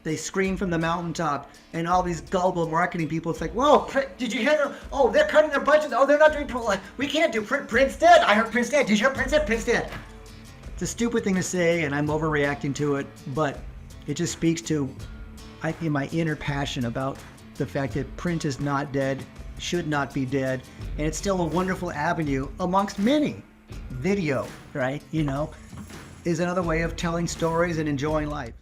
they scream from the mountaintop, and all these gullible marketing people, it's like, whoa, print, did you hear them? Oh, they're cutting their budgets. Oh, they're not doing, like, we can't do print. Print's dead. I heard Print's dead. Did you hear Print's dead? Print's dead. It's a stupid thing to say, and I'm overreacting to it, but it just speaks to, I think, my inner passion about the fact that print is not dead, should not be dead, and it's still a wonderful avenue amongst many. Video, right, is another way of telling stories and enjoying life.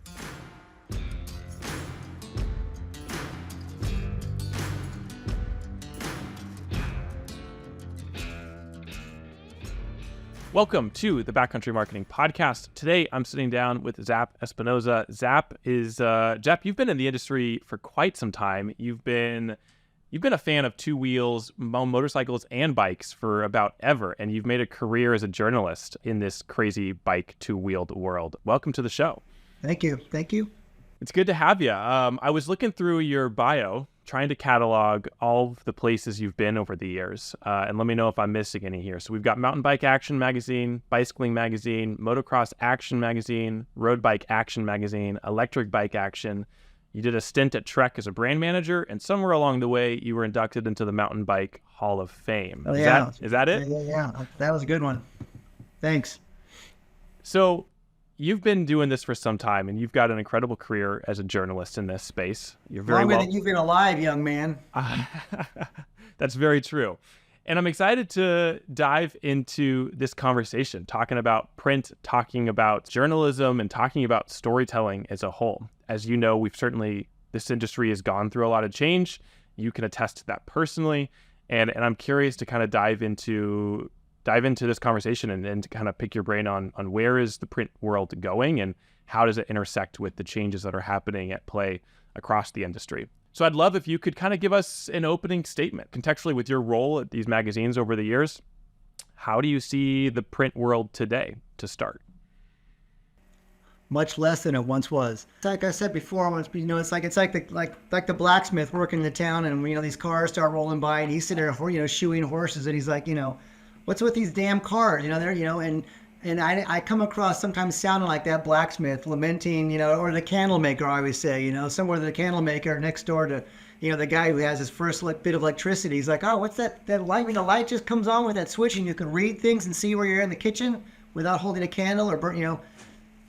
Welcome to the Backcountry Marketing Podcast. Today, I'm sitting down with Zap Espinoza. Zap, you've been in the industry for quite some time. You've been a fan of two wheels, motorcycles, and bikes for about ever, and you've made a career as a journalist in this crazy bike two-wheeled world. Welcome to the show. Thank you. It's good to have you. I was looking through your bio, trying to catalog all of the places you've been over the years, and let me know if I'm missing any here. So we've got Mountain Bike Action Magazine, Bicycling Magazine, Motocross Action Magazine, Road Bike Action Magazine, Electric Bike Action. You did a stint at Trek as a brand manager, and somewhere along the way, you were inducted into the Mountain Bike Hall of Fame. Oh, yeah. Is that it? Yeah. That was a good one. Thanks. So you've been doing this for some time, and you've got an incredible career as a journalist in this space. You're very longer than you've been alive, young man. That's very true. And I'm excited to dive into this conversation, talking about print, talking about journalism, and talking about storytelling as a whole. As you know, this industry has gone through a lot of change. You can attest to that personally. And I'm curious to kind of dive into this conversation and to kind of pick your brain on where is the print world going and how does it intersect with the changes that are happening at play across the industry. So I'd love if you could kind of give us an opening statement, contextually with your role at these magazines over the years. How do you see the print world today to start? Much less than it once was. Like I said before, it's like the blacksmith working in the town, and these cars start rolling by, and he's sitting there, shoeing horses, and he's like, what's with these damn cars? And I come across sometimes sounding like that blacksmith lamenting, or the candle maker, I always say, somewhere the candle maker next door to, the guy who has his first bit of electricity. He's like, oh, what's that light? The light just comes on with that switch, and you can read things and see where you're in the kitchen without holding a candle or burn,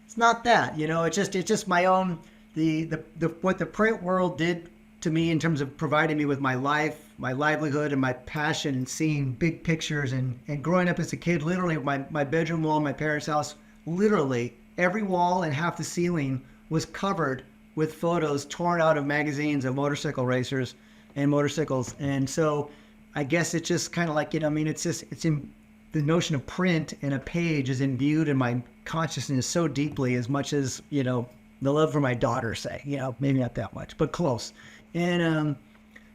It's not that, it's just my own, what the print world did to me in terms of providing me with my life, my livelihood, and my passion, and seeing big pictures, and growing up as a kid, literally my bedroom wall in my parents' house, literally every wall and half the ceiling was covered with photos torn out of magazines of motorcycle racers and motorcycles. And so I guess it's just kind of like, it's in the notion of print, and a page is imbued in my consciousness so deeply, as much as, the love for my daughter, say, maybe not that much, but close. And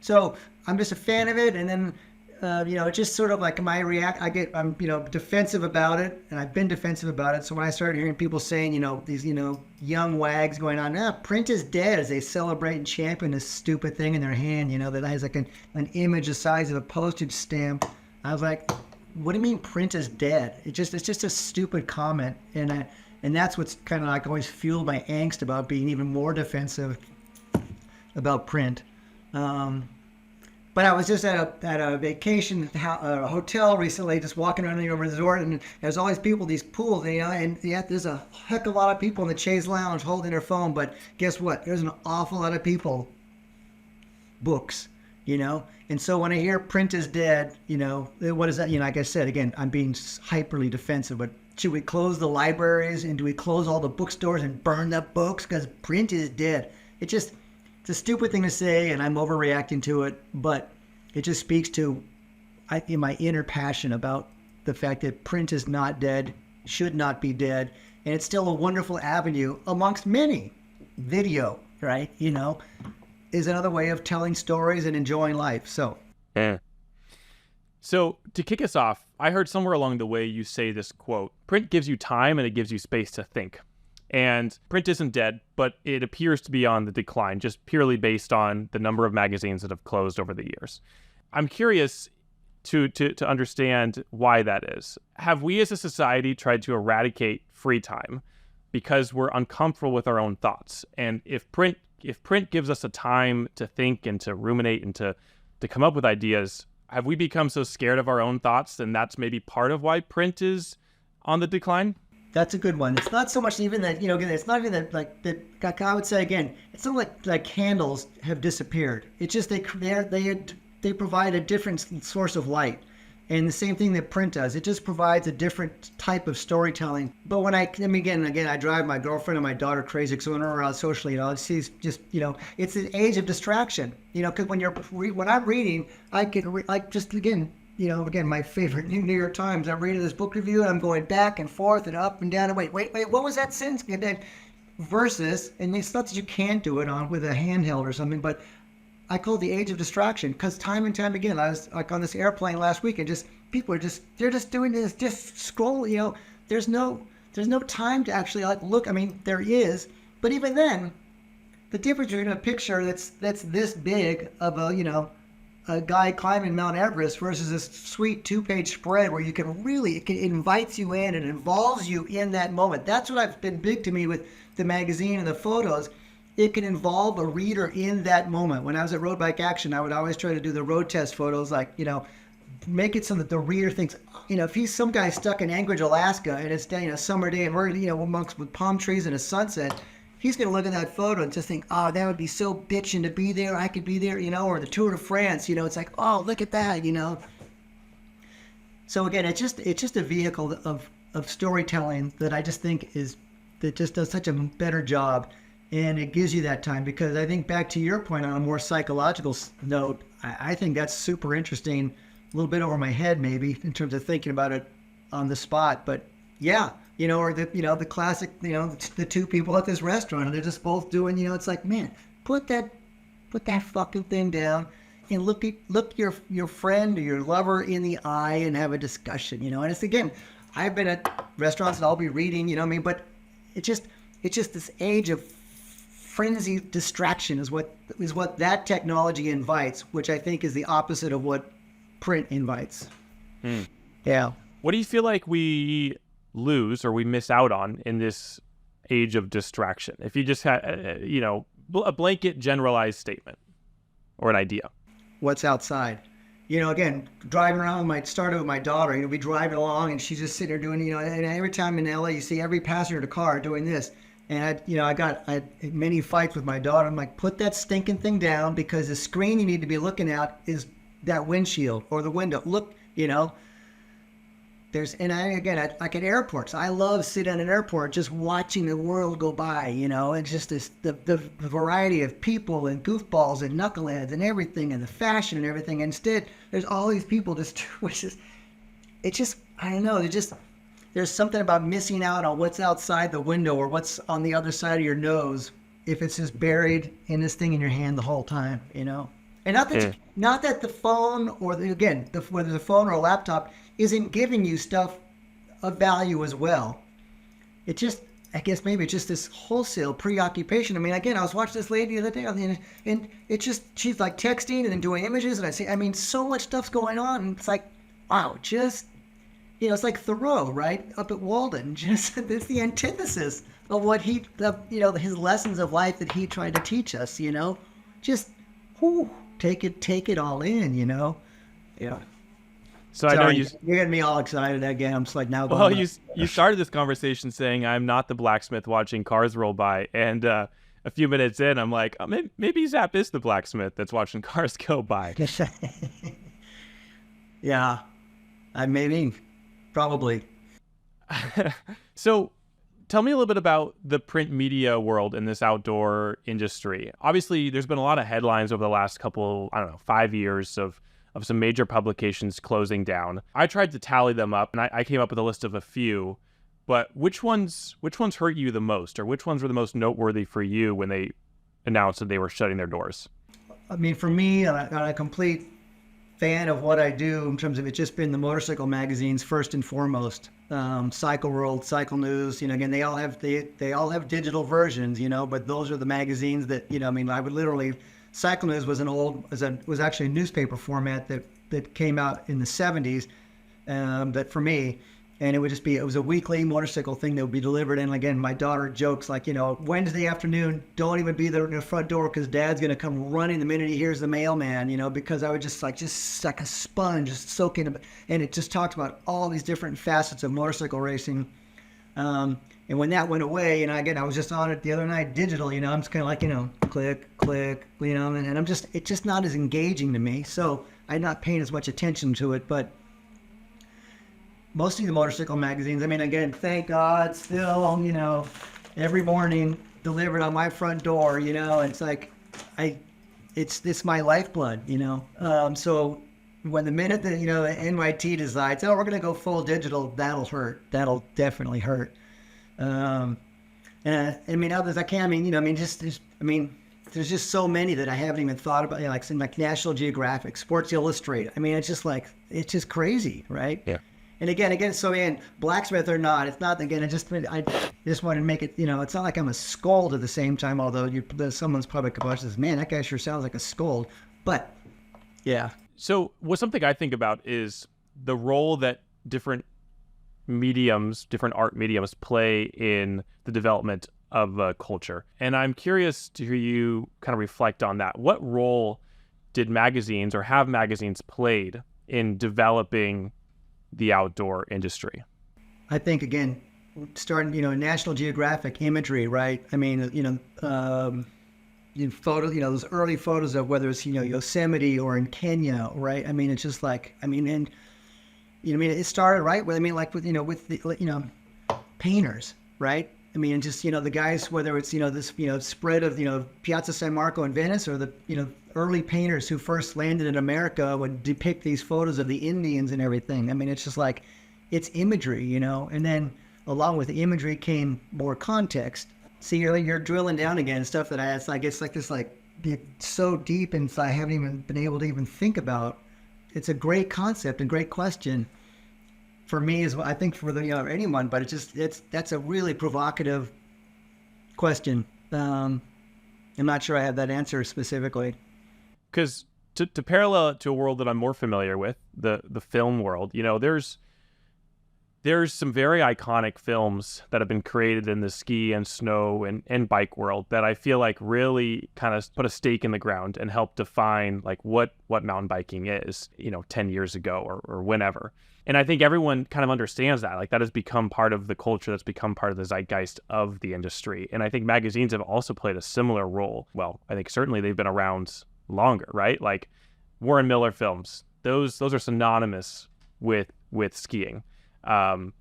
so I'm just a fan of it. And then, it's just sort of like I'm defensive about it, and I've been defensive about it. So when I started hearing people saying, these, young wags going on, print is dead, as they celebrate and champion this stupid thing in their hand, that has like an image the size of a postage stamp. I was like, what do you mean print is dead? It's just a stupid comment. And that's what's kind of like always fueled my angst about being even more defensive about print. But I was just at a vacation a hotel recently, just walking around the resort, and there's all these people, these pools, and there's a heck of a lot of people in the Chaise Lounge holding their phone. But guess what? There's an awful lot of people, books, And so when I hear print is dead, what is that? Like I said, again, I'm being hyperly defensive, but should we close the libraries, and do we close all the bookstores and burn the books because print is dead? It's a stupid thing to say, and I'm overreacting to it, but it just speaks to, my inner passion about the fact that print is not dead, should not be dead, and it's still a wonderful avenue amongst many. Video, right? Is another way of telling stories and enjoying life. So to kick us off, I heard somewhere along the way you say this quote: print gives you time and it gives you space to think. And print isn't dead, but it appears to be on the decline, just purely based on the number of magazines that have closed over the years. I'm curious to understand why that is. Have we as a society tried to eradicate free time because we're uncomfortable with our own thoughts? And if print if print gives us a time to think and to ruminate and to come up with ideas, have we become so scared of our own thoughts? And that's maybe part of why print is on the decline? That's a good one. It's not so much even that, again, it's not even that, like, that I would say, again, it's not like candles have disappeared. It's just they provide a different source of light. And the same thing that print does. It just provides a different type of storytelling. But when I drive my girlfriend and my daughter crazy because when we're out socially, she's just, it's an age of distraction. Because when I'm reading, I can, again, my favorite New York Times. I'm reading this book review and I'm going back and forth and up and down and wait, what was that sentence? And then versus, and it's not that you can't do it with a handheld or something, but I call it the age of distraction because time and time again, I was like on this airplane last week and people are they're just doing this, just scroll, there's no time to actually look. I mean, there is, but even then, the difference between a picture that's this big of a guy climbing Mount Everest versus this sweet 2-page spread where it invites you in and involves you in that moment. That's what I've been big to me with the magazine and the photos. It can involve a reader in that moment. When I was at Road Bike Action, I would always try to do the road test photos, make it so that the reader thinks, if he's some guy stuck in Anchorage, Alaska, and it's a summer day and we're, with palm trees and a sunset, he's going to look at that photo and just think, oh, that would be so bitching to be there. I could be there, or the Tour de France, it's like, oh, look at that, So again, it's just a vehicle of storytelling that I just think that just does such a better job. And it gives you that time because I think back to your point on a more psychological note, I think that's super interesting, a little bit over my head maybe in terms of thinking about it on the spot. But yeah, or the classic, the two people at this restaurant and they're just both doing, it's like, man, put that fucking thing down and look your friend or your lover in the eye and have a discussion, and it's, again, I've been at restaurants and I'll be reading, but it's just this age of frenzied distraction is what that technology invites, which I think is the opposite of what print invites. Yeah. What do you feel like we lose or we miss out on in this age of distraction? If you just had, a blanket generalized statement or an idea. What's outside? Again, driving around, started with my daughter, we'd be driving along and she's just sitting there doing, and every time in LA, you see every passenger in the car doing this. And I had many fights with my daughter. I'm like, put that stinking thing down because the screen you need to be looking at is that windshield or the window. Look, like at airports, I love sitting at an airport just watching the world go by, and just the variety of people and goofballs and knuckleheads and everything and the fashion and everything. Instead, there's all these people I don't know, there's something about missing out on what's outside the window or what's on the other side of your nose if it's just buried in this thing in your hand the whole time, And not that the phone or whether the phone or a laptop isn't giving you stuff of value as well. It just, I guess maybe it's just this wholesale preoccupation. I mean, again, I was watching this lady the other day and it's just, she's like texting and then doing images and so much stuff's going on and it's like, wow, it's like Thoreau, right? Up at Walden. It's the antithesis of what his lessons of life that he tried to teach us, Just, take it all in, Yeah. So Sorry, I know you're getting me all excited again. I'm just like now going. Well, you started this conversation saying I'm not the blacksmith watching cars roll by. And a few minutes in, I'm like, oh, maybe Zap is the blacksmith that's watching cars go by. Yeah. Maybe. Probably. So tell me a little bit about the print media world in this outdoor industry. Obviously, there's been a lot of headlines over the last couple, 5 years of some major publications closing down. I tried to tally them up, and I came up with a list of a few. But which ones hurt you the most, or which ones were the most noteworthy for you when they announced that they were shutting their doors? I mean, for me, I'm a complete fan of what I do in terms of it's just been the motorcycle magazines first and foremost. Cycle World, Cycle News, again, they all have have digital versions, but those are the magazines that, I would literally, Cycle News was actually a newspaper format that came out in the 70s, that for me, And it was a weekly motorcycle thing that would be delivered. And again, my daughter jokes like, Wednesday afternoon, don't even be there in the front door because Dad's going to come running the minute he hears the mailman, because I would just like a sponge, just soak in it. And it just talked about all these different facets of motorcycle racing. And when that went away, again, I was just on it the other night, digital, I'm just kind of like, click, click, and it's just not as engaging to me. So I'm not paying as much attention to it, but mostly the motorcycle magazines. Again, thank God, still, every morning delivered on my front door, it's like, it's my lifeblood, so when the minute that, the NYT decides, we're going to go full digital, that'll hurt. That'll definitely hurt. And others I can't, there's just so many that I haven't even thought about, like National Geographic, Sports Illustrated. It's just crazy, right? Yeah. And again, so blacksmith or not, it's not, again, I just wanted to make it, it's not like I'm a scold at the same time, although someone's probably says, man, that guy sure sounds like a scold. But yeah. So something I think about is the role that different art mediums play in the development of a culture. And I'm curious to hear you kind of reflect on that. What role did magazines or have magazines played in developing the outdoor industry? I think, again, starting, National Geographic imagery, right? Photos, those early photos of whether it's, Yosemite or in Kenya, right? It's just like, it started right with, with the, painters, right? And just, the guys, whether it's, this, spread of, Piazza San Marco in Venice or the, early painters who first landed in America would depict these photos of the Indians and everything. It's just like, it's imagery, and then along with the imagery came more context. See, you're drilling down again stuff that it's like this, like so deep inside I haven't even been able to even think about. It's a great concept and great question for me as well. I think for anyone, but that's a really provocative question. I'm not sure I have that answer specifically. Because to parallel it to a world that I'm more familiar with, the film world, there's some very iconic films that have been created in the ski and snow and bike world that I feel like really kind of put a stake in the ground and help define like what mountain biking is, 10 years ago or whenever. And I think everyone kind of understands that. Like that has become part of the culture, that's become part of the zeitgeist of the industry. And I think magazines have also played a similar role. Well, I think certainly they've been around longer, right? Like Warren Miller films, those are synonymous with skiing. And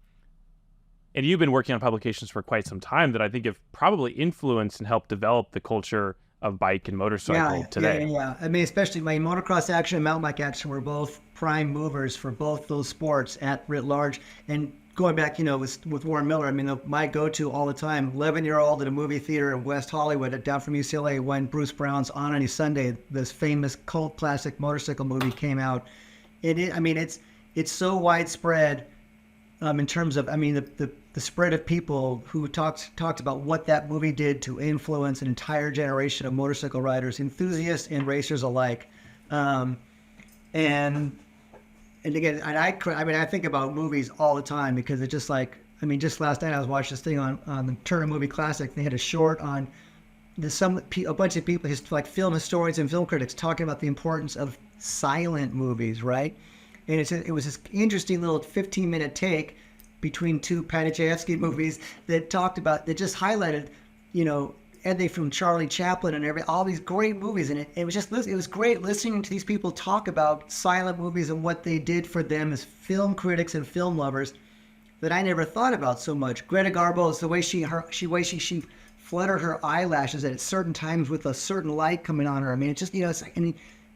you've been working on publications for quite some time that I think have probably influenced and helped develop the culture of bike and motorcycle today. Yeah. Especially my motocross action and mountain bike action were both prime movers for both those sports at writ large. And going back, with Warren Miller, my go-to all the time, 11-year-old at a movie theater in West Hollywood down from UCLA when Bruce Brown's On Any Sunday, this famous cult classic motorcycle movie came out. It's so widespread. In terms of, the spread of people who talked about what that movie did to influence an entire generation of motorcycle riders, enthusiasts and racers alike. And again, I think about movies all the time because it's just like, just last night I was watching this thing on the Turner Movie Classic. They had a short on a bunch of people, like film historians and film critics, talking about the importance of silent movies, right? And it was this interesting little 15-minute take between two Panichevsky movies that just highlighted, everything from Charlie Chaplin and all these great movies. And it was great listening to these people talk about silent movies and what they did for them as film critics and film lovers that I never thought about so much. Greta Garbo, the way she fluttered her eyelashes at certain times with a certain light coming on her.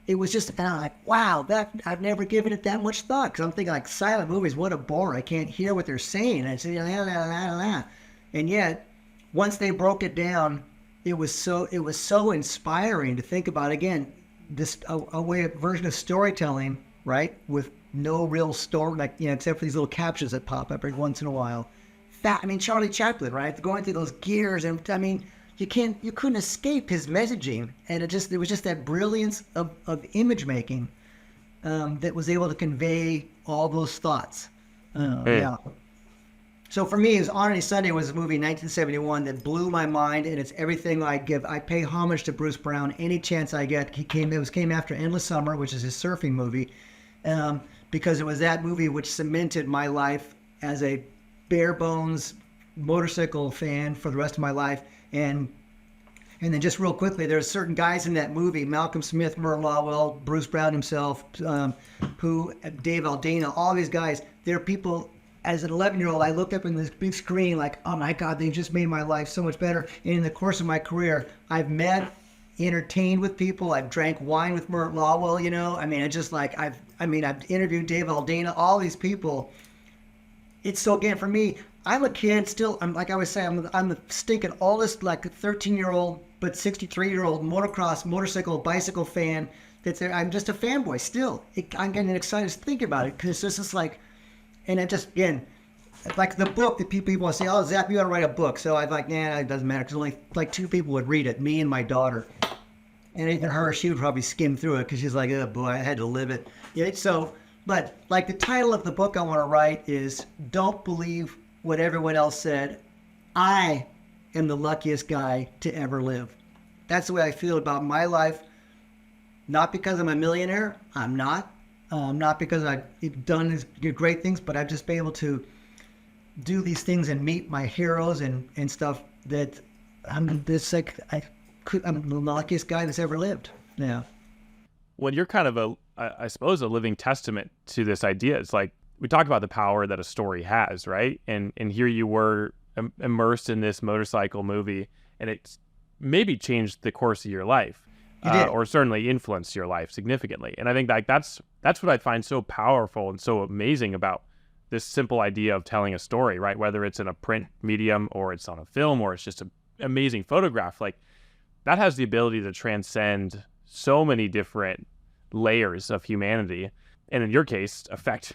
It was just, and I'm like, wow, I've never given it that much thought. Because I'm thinking, like, silent movies, what a bore. I can't hear what they're saying. And it's, and yet, once they broke it down, it was so inspiring to think about, again, this a version of storytelling, right? With no real story, like, except for these little captions that pop up every once in a while. Charlie Chaplin, right? Going through those gears, and you couldn't escape his messaging, and it was just that brilliance of image making that was able to convey all those thoughts. Yeah. So for me, it was On Any Sunday was a movie in 1971 that blew my mind, and it's everything I give. I pay homage to Bruce Brown any chance I get. Came after Endless Summer, which is his surfing movie, because it was that movie which cemented my life as a bare bones motorcycle fan for the rest of my life. And then just real quickly, there's certain guys in that movie, Malcolm Smith, Murray Lawwell, Bruce Brown himself, Dave Aldana, all these guys, they're people, as an 11-year-old, I looked up in this big screen like, oh my God, they just made my life so much better. And in the course of my career, I've met, entertained with people, I've drank wine with Murray Lawwell, you know? I mean, it's just like, I've interviewed Dave Aldana, all these people. It's so, again, for me, I'm a kid still. I'm like I always say, I'm the stinking oldest, like 13-year-old, but 63-year-old motorcycle, bicycle fan. That's there. I'm just a fanboy still. I'm getting excited to think about it because it's just like, and it just, again, like the book that people want to say, oh, Zap, you got to write a book. So I'm like, nah, it doesn't matter because only like 2 people would read it, me and my daughter. And even her, she would probably skim through it because she's like, oh boy, I had to live it. Yeah, so, but like the title of the book I want to write is Don't Believe What Everyone Else Said. I am the luckiest guy to ever live. That's the way I feel about my life. Not because I'm a millionaire. I'm not. Not because I've done these great things, but I've just been able to do these things and meet my heroes and stuff that I'm this like I'm the luckiest guy that's ever lived. Yeah. When you're kind of I suppose a living testament to this idea. It's like we talk about the power that a story has, right? And here you were immersed in this motorcycle movie, and it's maybe changed the course of your life, or certainly influenced your life significantly. And I think like that's what I find so powerful and so amazing about this simple idea of telling a story, right? Whether it's in a print medium or it's on a film or it's just an amazing photograph, like that has the ability to transcend so many different layers of humanity. And in your case, affect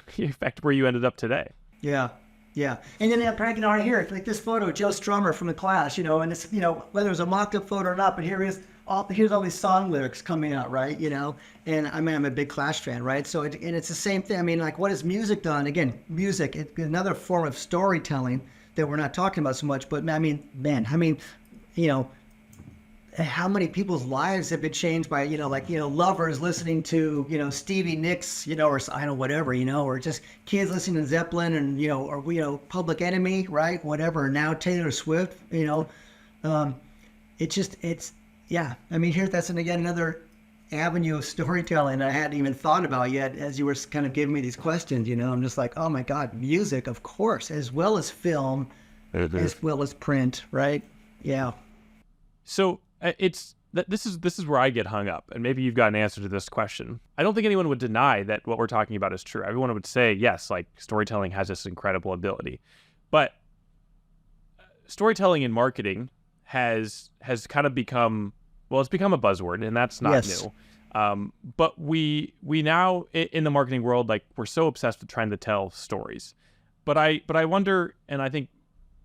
where you ended up today. Yeah. Yeah. And then bragging on here, like this photo, Joe Strummer from the Clash, you know, and it's, you know, whether it was a mocked up photo or not, but here's all these song lyrics coming out, right? You know, and I mean, I'm a big Clash fan, right? So, and it's the same thing. I mean, like, what has music done? Again, music, it's another form of storytelling that we're not talking about so much, but I mean, man, you know, how many people's lives have been changed by, you know, like, you know, lovers listening to, you know, Stevie Nicks, you know, or I don't know, whatever, you know, or just kids listening to Zeppelin and, you know, or, you know, Public Enemy, right? Whatever. Now Taylor Swift, you know, yeah. I mean, that's again another avenue of storytelling I hadn't even thought about yet as you were kind of giving me these questions, you know. I'm just like, oh my God, music, of course, as well as film, as well as print, right? Yeah. So this is where I get hung up, and maybe you've got an answer to this question. I don't think anyone would deny that what we're talking about is true. Everyone would say, yes, like storytelling has this incredible ability, but storytelling in marketing has kind of become, well, it's become a buzzword, and that's not new. But we now in the marketing world, like we're so obsessed with trying to tell stories. But I wonder, and I think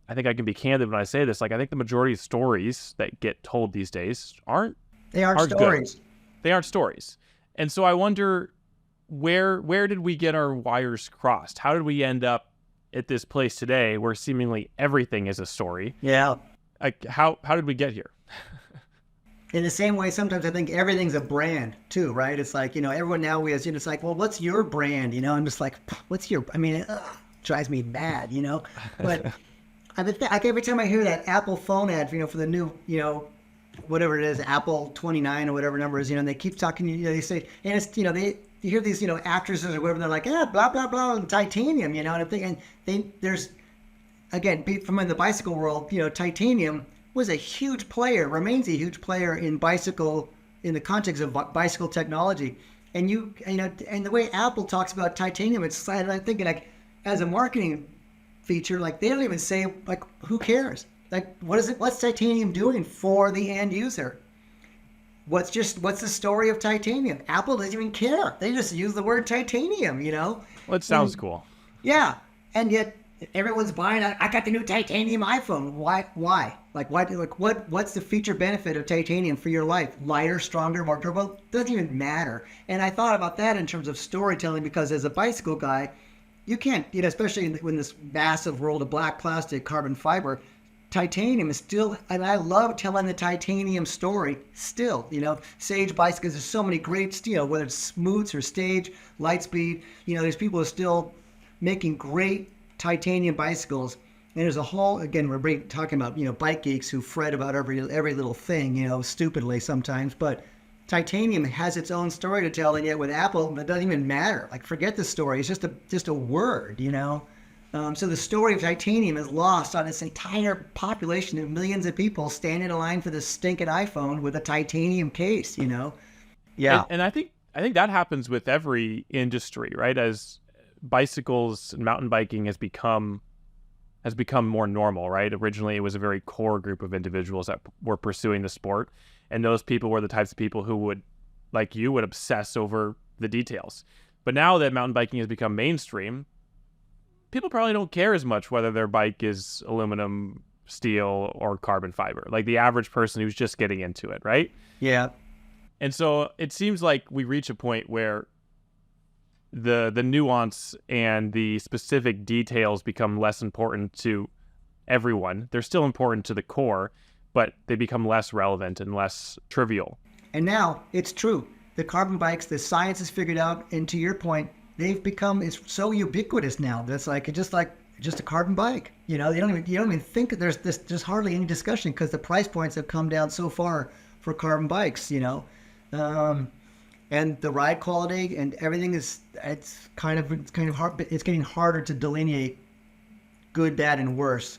I can be candid when I say this. Like, I think the majority of stories that get told these days aren't stories. Good. They aren't stories. And so I wonder where did we get our wires crossed? How did we end up at this place today where seemingly everything is a story? Yeah. Like, how did we get here? In the same way, sometimes I think everything's a brand too, right? It's like, you know, everyone now is, you know, it's like, well, what's your brand? You know, I'm just like, I mean, it drives me mad, you know, but like every time I hear that Apple phone ad, you know, for the new, you know, whatever it is, Apple 29 or whatever number is, you know, and they keep talking, you know, they say, and it's, you know, you hear these, you know, actresses or whatever, they're like, blah, blah, blah, and titanium, you know, and I'm thinking, there's, again, from in the bicycle world, you know, titanium was a huge player, remains a huge player in the context of bicycle technology. And you know, and the way Apple talks about titanium, it's, I'm thinking like, as a marketing feature, like they don't even say, like, who cares? Like, what's titanium doing for the end user? What's the story of titanium? Apple doesn't even care. They just use the word titanium, you know? Well, it sounds cool. Yeah. And yet everyone's buying, I got the new titanium iPhone. Why? Like, why? Like, what's the feature benefit of titanium for your life? Lighter, stronger, more durable? Doesn't even matter. And I thought about that in terms of storytelling because as a bicycle guy, you can't, especially in this massive world of black plastic, carbon fiber, titanium is still, and I love telling the titanium story still, Sage bicycles, there's so many great, whether it's Smoots or Stage, Lightspeed, there's people who are still making great titanium bicycles. And there's a whole, again, we're talking about, bike geeks who fret about every little thing, stupidly sometimes, but titanium has its own story to tell, and yet with Apple, it doesn't even matter. Like, forget the story. It's just a word, So the story of titanium is lost on this entire population of millions of people standing in line for this stinking iPhone with a titanium case, Yeah. And I think that happens with every industry, right? As bicycles and mountain biking has become more normal, right? Originally, it was a very core group of individuals that were pursuing the sport. And those people were the types of people who would obsess over the details. But now that mountain biking has become mainstream, people probably don't care as much whether their bike is aluminum, steel, or carbon fiber. Like the average person who's just getting into it, right? Yeah. And so it seems like we reach a point where the nuance and the specific details become less important to everyone. They're still important to the core, but they become less relevant and less trivial. And now it's true. The carbon bikes, the science is figured out, and to your point, it's so ubiquitous now. That's just a carbon bike. You don't even think that there's hardly any discussion because the price points have come down so far for carbon bikes. And the ride quality and everything it's kind of hard. It's getting harder to delineate good, bad, and worse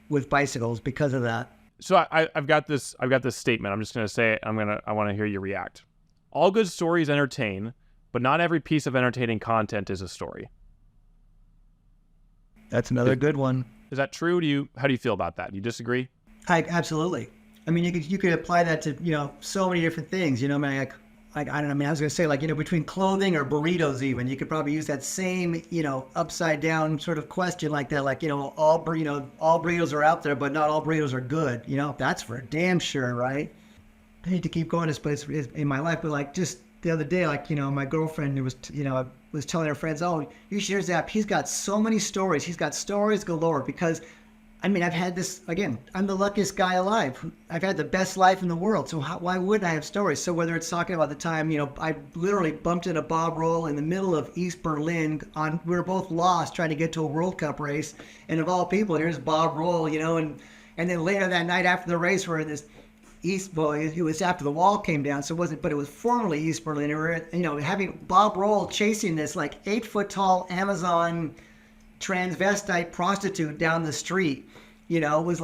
with bicycles because of that. So I've got this statement. I'm just going to say it. I want to hear you react. All good stories entertain, but not every piece of entertaining content is a story. That's another good one. Is that true? How do you feel about that? Do you disagree? Absolutely. I mean, you could apply that to so many different things. I mean, I don't know. I mean, I was going to say between clothing or burritos, even you could probably use that same upside down sort of question like that. Like all burritos are out there, but not all burritos are good. That's for damn sure, right? I hate to keep going this place in my life, but just the other day, my girlfriend was telling her friends, oh, you should hear Zap. He's got so many stories. He's got stories galore because, I mean, I've had this, again, I'm the luckiest guy alive. I've had the best life in the world. So why wouldn't I have stories? So whether it's talking about the time, I literally bumped into Bob Roll in the middle of East Berlin we were both lost trying to get to a World Cup race. And of all people, here's Bob Roll, and then later that night after the race, we're in this it was after the wall came down, so it wasn't, but it was formerly East Berlin. And we were, having Bob Roll chasing this 8-foot-tall Amazon transvestite prostitute down the street, was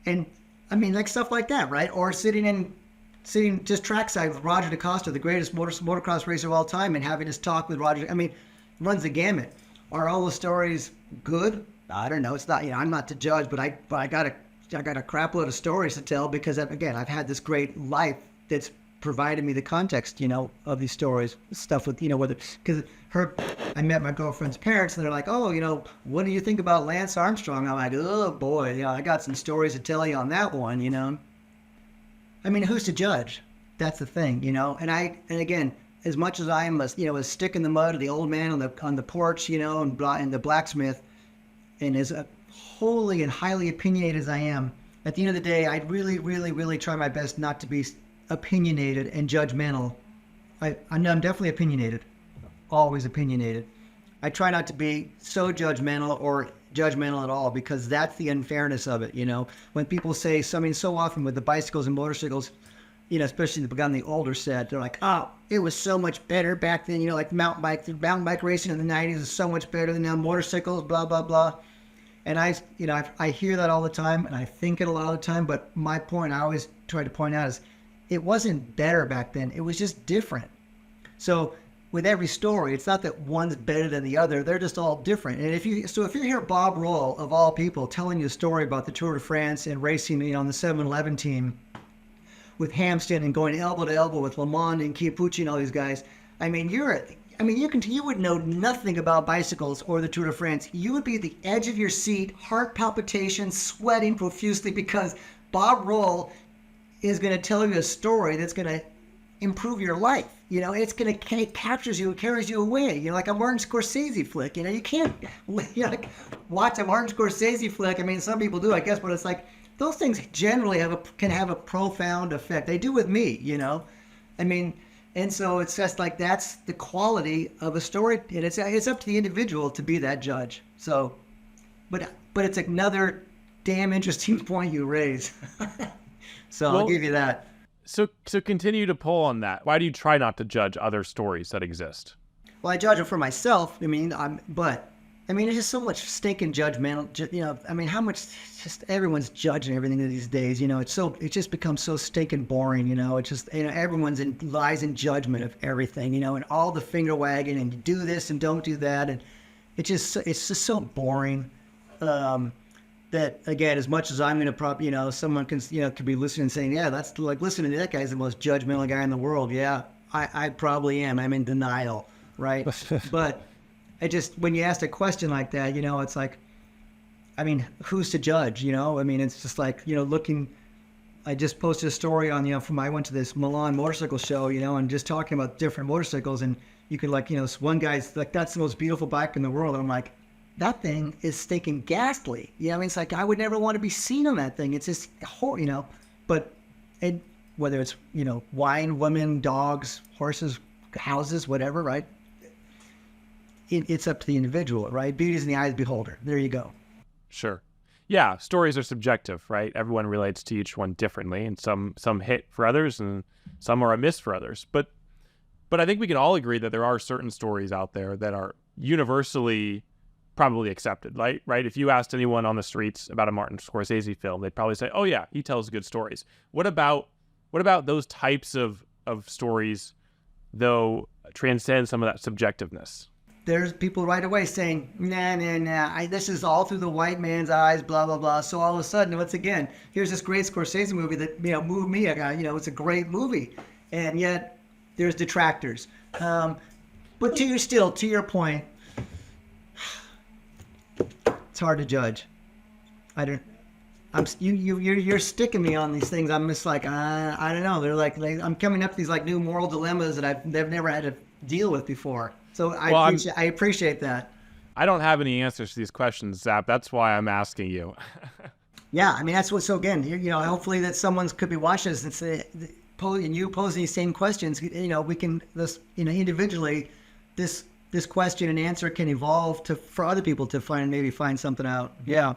and I mean, stuff like that, right? Or sitting just trackside with Roger DaCosta, the greatest motocross racer of all time, and having this talk with Roger. I mean, runs the gamut. Are all the stories good? I don't know. It's not, I'm not to judge, but I got a crap load of stories to tell because, again, I've had this great life that's provided me the context, of these stories. Stuff with, because I met my girlfriend's parents and they're like, oh, what do you think about Lance Armstrong? I'm like, oh boy, I got some stories to tell you on that one, I mean, who's to judge? That's the thing, and again, as much as I am a stick in the mud of the old man on the porch, and the blacksmith, and as wholly and highly opinionated as I am, at the end of the day, I really, really, really try my best not to be opinionated and judgmental. I'm definitely opinionated, always opinionated. I try not to be so judgmental or judgmental at all because that's the unfairness of it. When people say something so often with the bicycles and motorcycles, especially on the older set, they're like, oh, it was so much better back then. Like mountain bike racing in the 90s is so much better than now motorcycles, blah, blah, blah. And I hear that all the time and I think it a lot of the time, but my point I always try to point out is it wasn't better back then. It was just different. So with every story, it's not that one's better than the other. They're just all different. And if you hear Bob Roll, of all people, telling you a story about the Tour de France and racing, on the 7-Eleven team with Hampstead and going elbow to elbow with Lamond and Chiappucci and all these guys, I mean, you would know nothing about bicycles or the Tour de France. You would be at the edge of your seat, heart palpitations, sweating profusely because Bob Roll is going to tell you a story that's going to improve your life. You know, it captures you, it carries you away. You know, like a Martin Scorsese flick. You know, you can't like watch a Martin Scorsese flick. I mean, some people do, I guess, but it's like those things generally can have a profound effect. They do with me. You know, I mean, and so it's just like that's the quality of a story, and it's up to the individual to be that judge. So, but it's another damn interesting point you raise. So Well, I'll give you that. So continue to pull on that. Why do you try not to judge other stories that exist? Well, I judge it for myself. I mean, it's just so much stinking judgmental. You know, I mean, how much just everyone's judging everything these days. You know, it just becomes so stinking boring. You know, it's just, you know, everyone's lies in judgment of everything. You know, and all the finger wagging and do this and don't do that, and it's just so boring. That again, as much as I'm going to you know, someone could be listening and saying, yeah, that's like, listening to that guy's the most judgmental guy in the world. Yeah, I probably am. I'm in denial, right? But when you ask a question like that, you know, it's like, I mean, who's to judge? You know, I mean, it's just like, you know, I just posted a story on, you know, I went to this Milan motorcycle show, you know, and just talking about different motorcycles, and you could, like, you know, one guy's like, that's the most beautiful bike in the world. And I'm like, that thing is stinking ghastly. You know, I mean, it's like, I would never want to be seen on that thing. It's just, you know, but whether it's, you know, wine, women, dogs, horses, houses, whatever, right? It's up to the individual, right? Beauty's in the eye of the beholder. There you go. Sure. Yeah, stories are subjective, right? Everyone relates to each one differently, and some hit for others and some are a miss for others. But I think we can all agree that there are certain stories out there that are universally probably accepted, right? If you asked anyone on the streets about a Martin Scorsese film, they'd probably say, "Oh yeah, he tells good stories." What about those types of stories, though, transcend some of that subjectiveness? There's people right away saying, nah, this is all through the white man's eyes, blah, blah, blah. So all of a sudden, once again, here's this great Scorsese movie that, you know, moved me. You know, it's a great movie. And yet there's detractors. But to your point, it's hard to judge. You're sticking me on these things. I'm just like, I don't know. I'm coming up with these like new moral dilemmas that they've never had to deal with before. So I appreciate that. I don't have any answers to these questions, Zap. That's why I'm asking you. Yeah, I mean, that's what. So again, you know, hopefully that someone could be watching this and say, and you posing these same questions. You know, we can individually, this question and answer can evolve for other people to find something out. Yeah.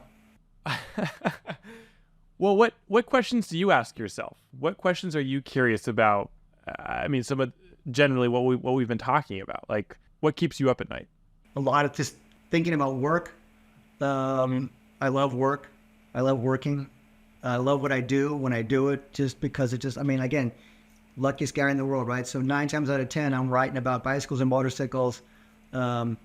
Well, what questions do you ask yourself? What questions are you curious about? I mean, generally what we've been talking about, like what keeps you up at night? A lot of just thinking about work. I love work. I love working. I love what I do when I do it, just because I mean, again, luckiest guy in the world, right? So 9 times out of 10, I'm writing about bicycles and motorcycles. I'm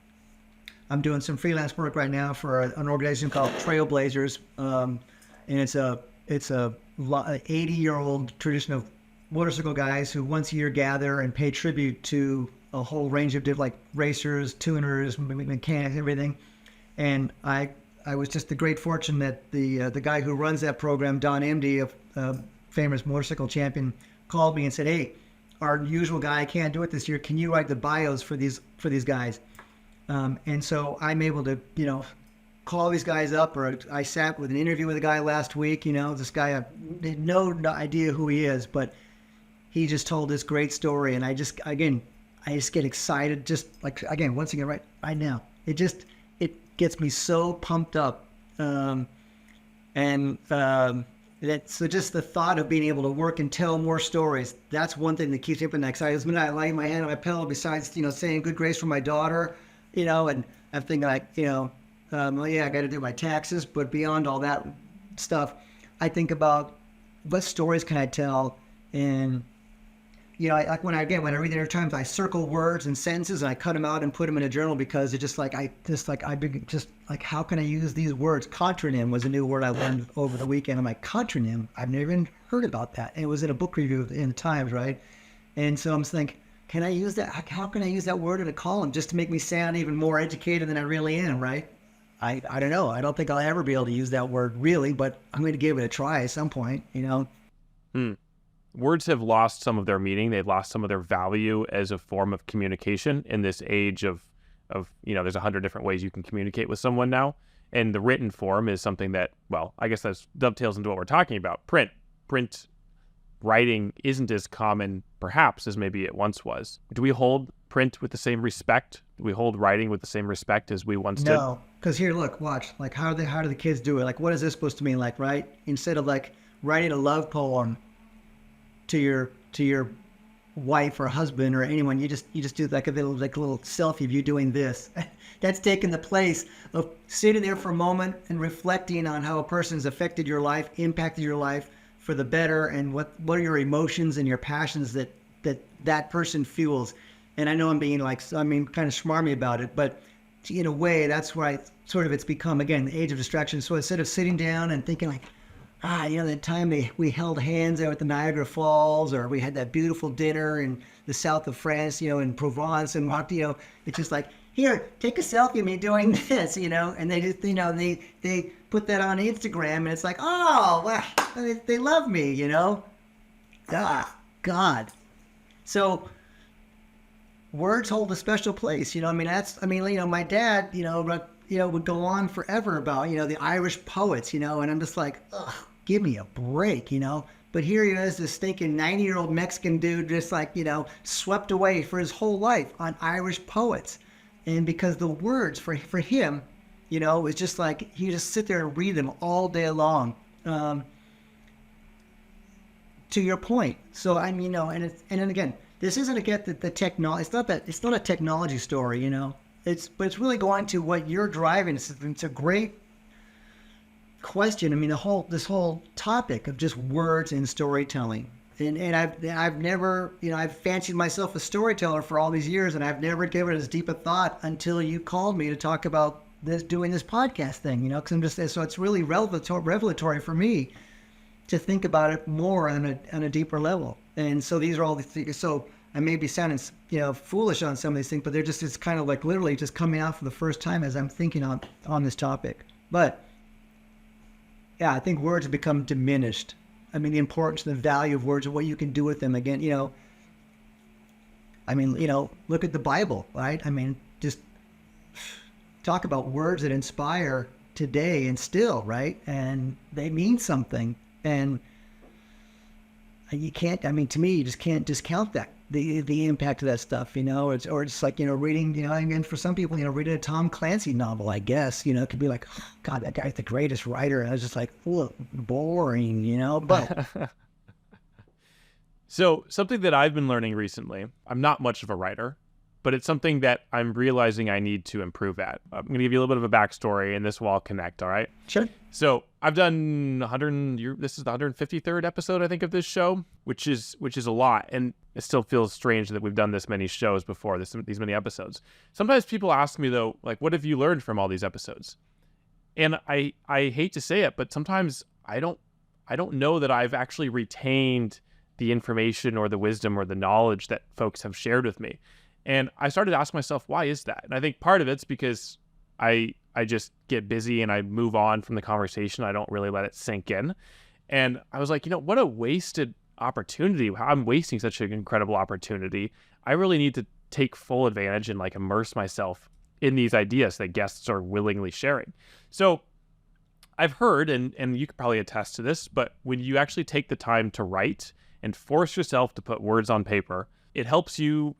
doing some freelance work right now for an organization called Trailblazers. And it's a 80-year-old tradition of motorcycle guys who once a year gather and pay tribute to a whole range of different, like, racers, tuners, mechanics, everything. And I was just the great fortune that the guy who runs that program, Don Emdy, a famous motorcycle champion, called me and said, "Hey, our usual guy can't do it this year. Can you write the bios for these guys?" And so I'm able to, you know, call these guys up, or I sat with an interview with a guy last week. You know, this guy, I had no idea who he is, but he just told this great story, and I just get excited, just like, again, once again, right now. It gets me so pumped up. So just the thought of being able to work and tell more stories, that's one thing that keeps me up at night. I lay my hand on my pillow, besides, you know, saying good grace for my daughter, you know, and I'm thinking, like, you know, well, yeah, I got to do my taxes, but beyond all that stuff, I think about what stories can I tell. And, you know, when I read the New York Times, I circle words and sentences and I cut them out and put them in a journal, because it just like, how can I use these words? Contronym was a new word I learned over the weekend. I'm like, contronym? I've never even heard about that. And it was in a book review in the Times, right? And so I'm thinking, can I use that? How can I use that word in a column just to make me sound even more educated than I really am, right? I don't know. I don't think I'll ever be able to use that word really, but I'm going to give it a try at some point, you know? words have lost some of their meaning. They've lost some of their value as a form of communication in this age of there's 100 different ways you can communicate with someone now. And the written form is something that, well, I guess that dovetails into what we're talking about. Print writing isn't as common, perhaps, as maybe it once was. Do we hold print with the same respect? Do we hold writing with the same respect as we once did? No, because here, look, watch. Like, how do the kids do it? Like, what is this supposed to mean? Like, right? Instead of like writing a love poem to your wife or husband or anyone, you just do like a little selfie of you doing this. That's taken the place of sitting there for a moment and reflecting on how a person's affected your life, impacted your life for the better, and what are your emotions and your passions that person fuels. And I know I'm being kind of schmarmy about it, but in a way, that's why it's become, again, the age of distraction. So instead of sitting down and thinking like, that time we held hands there at the Niagara Falls, or we had that beautiful dinner in the south of France, in Provence, and it's just like, here, take a selfie of me doing this, and they just, they put that on Instagram, and it's like, oh, wow, they love me, God. So words hold a special place, my dad, would go on forever about, the Irish poets, and I'm just like, ugh, give me a break, But here he is, this thinking 90-year-old Mexican dude, just like, swept away for his whole life on Irish poets. And because the words for him, was just like, he just sit there and read them all day long. To your point. So and then again, this isn't the technology. It's not a technology story, but it's really going to what you're driving. It's a great question. This whole topic of just words and storytelling. And I've never, I've fancied myself a storyteller for all these years, and I've never given it as deep a thought until you called me to talk about doing this podcast thing, because so it's really revelatory for me to think about it more on a deeper level. And so these are all the things. So I may be sounding, foolish on some of these things, but it's kind of like literally just coming out for the first time as I'm thinking on this topic. But yeah, I think words have become diminished. The importance and the value of words and what you can do with them. Again, look at the Bible, right? Just talk about words that inspire today and still, right? And they mean something. And you can't, to me, you just can't discount that, the impact of that stuff, or it's like, reading, and for some people, reading a Tom Clancy novel, I guess, it could be like, oh, God, that guy's the greatest writer. And I was just like, oh, boring, but. So something that I've been learning recently, I'm not much of a writer, but it's something that I'm realizing I need to improve at. I'm going to give you a little bit of a backstory, and this will all connect, all right? Sure. So I've done this is the 153rd episode, I think, of this show, which is a lot. And it still feels strange that we've done this many shows before, these many episodes. Sometimes people ask me, though, like, what have you learned from all these episodes? And I hate to say it, but sometimes I don't know that I've actually retained the information or the wisdom or the knowledge that folks have shared with me. And I started to ask myself, why is that? And I think part of it's because I just get busy and I move on from the conversation. I don't really let it sink in. And I was like, what a wasted opportunity. I'm wasting such an incredible opportunity. I really need to take full advantage and immerse myself in these ideas that guests are willingly sharing. So I've heard, and you could probably attest to this, but when you actually take the time to write and force yourself to put words on paper, it helps you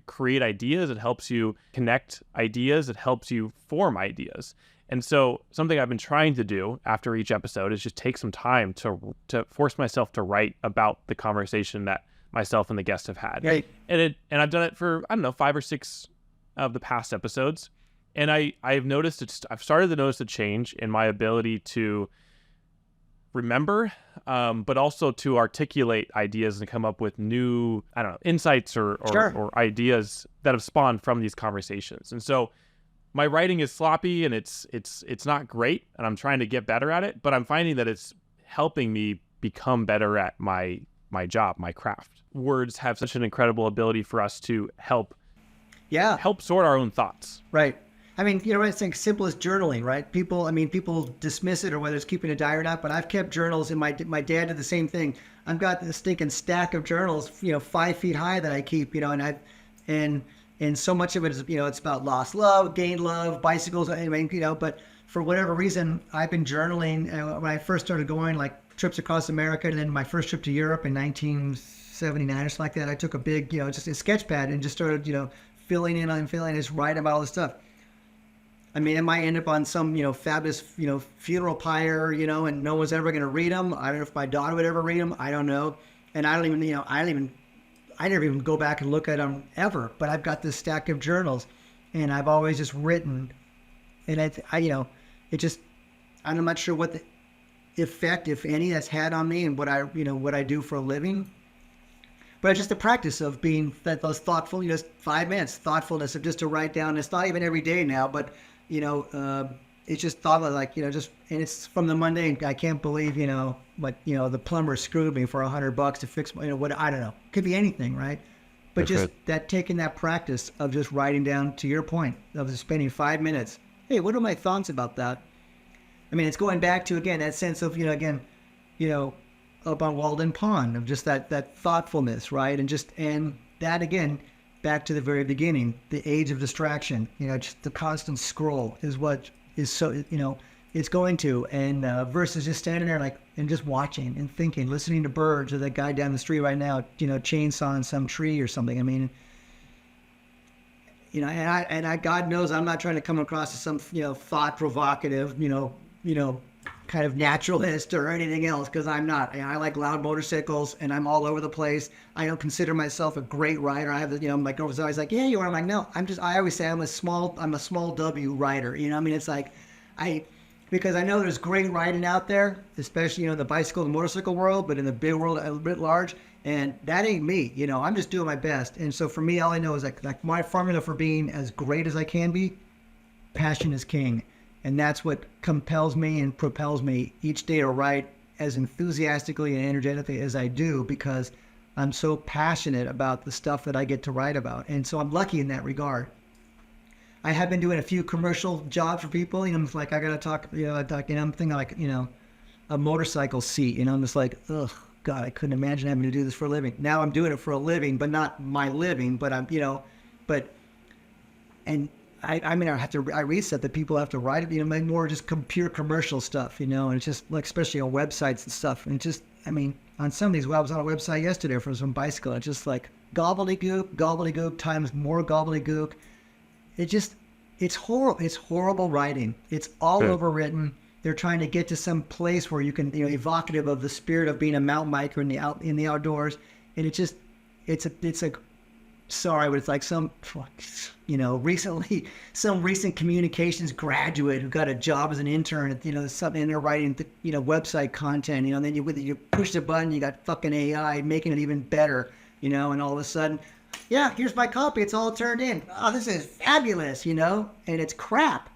create ideas. It helps you connect ideas. It helps you form ideas. And so something I've been trying to do after each episode is just take some time to force myself to write about the conversation that myself and the guest have had. Right. And I've done it for, 5 or 6 of the past episodes. And I've started to notice a change in my ability to remember, but also to articulate ideas and come up with new, insights or ideas that have spawned from these conversations. And so my writing is sloppy and it's not great, and I'm trying to get better at it, but I'm finding that it's helping me become better at my job, my craft. Words have such an incredible ability for us to help sort our own thoughts. Right. I mean, you know, it's like simple as journaling, right? People dismiss it or whether it's keeping a diary or not, but I've kept journals, and my dad did the same thing. I've got this stinking stack of journals, 5 feet high that I keep, and so much of it is, it's about lost love, gained love, bicycles. I mean, but for whatever reason, I've been journaling. When I first started going like trips across America, and then my first trip to Europe in 1979 or something like that, I took a big, just a sketch pad and just started, filling in, just writing about all this stuff. I mean, it might end up on some, fabulous, funeral pyre, and no one's ever going to read them. I don't know if my daughter would ever read them. I don't know. And I never even go back and look at them ever. But I've got this stack of journals, and I've always just written. And I'm not sure what the effect, if any, that's had on me and what I do for a living. But it's just the practice of being those thoughtful, 5 minutes, thoughtfulness of just to write down. It's not even every day now, but it's just thought of like, and it's from the mundane. I can't believe, the plumber screwed me for $100 to fix, what, I don't know. Could be anything, right? But just taking that practice of just writing down, to your point, of just spending 5 minutes. Hey, what are my thoughts about that? I mean, it's going back to, again, that sense of, up on Walden Pond, of just that thoughtfulness, right? And that, again, back to the very beginning, the age of distraction, just the constant scroll is what is so, it's going to, and versus just standing there and just watching and thinking, listening to birds, or that guy down the street right now, chainsawing some tree or something. I mean, God knows I'm not trying to come across as some, thought provocative, kind of naturalist or anything else, because I'm not. I like loud motorcycles, and I'm all over the place. I don't consider myself a great rider. I have my girlfriend's always like, yeah, you are. I'm like, no, I always say I'm a small W rider. I mean, it's like, because I know there's great riding out there, especially, in the bicycle and motorcycle world, but in the big world a bit large, and that ain't me. I'm just doing my best. And so for me, all I know is like my formula for being as great as I can be, passion is king. And that's what compels me and propels me each day to write as enthusiastically and energetically as I do, because I'm so passionate about the stuff that I get to write about. And so I'm lucky in that regard. I have been doing a few commercial jobs for people. I'm like, I got to talk, I'm thinking like, a motorcycle seat. I'm just like, ugh, God, I couldn't imagine having to do this for a living. Now I'm doing it for a living, but not my living, but I reset that people have to write it, more just pure commercial stuff, and it's just like, especially on websites and stuff. And just, on some of these, I was on a website yesterday for some bicycle. It's just like gobbledygook times more gobbledygook. It's horrible. It's horrible writing. It's all overwritten. They're trying to get to some place where you can, evocative of the spirit of being a mountain biker in the outdoors. And it's like, sorry, but it's like some recent communications graduate who got a job as an intern at, something, and they're writing, website content, and then you push the button, you got fucking AI making it even better, and all of a sudden, yeah, here's my copy, it's all turned in. Oh, this is fabulous, and it's crap,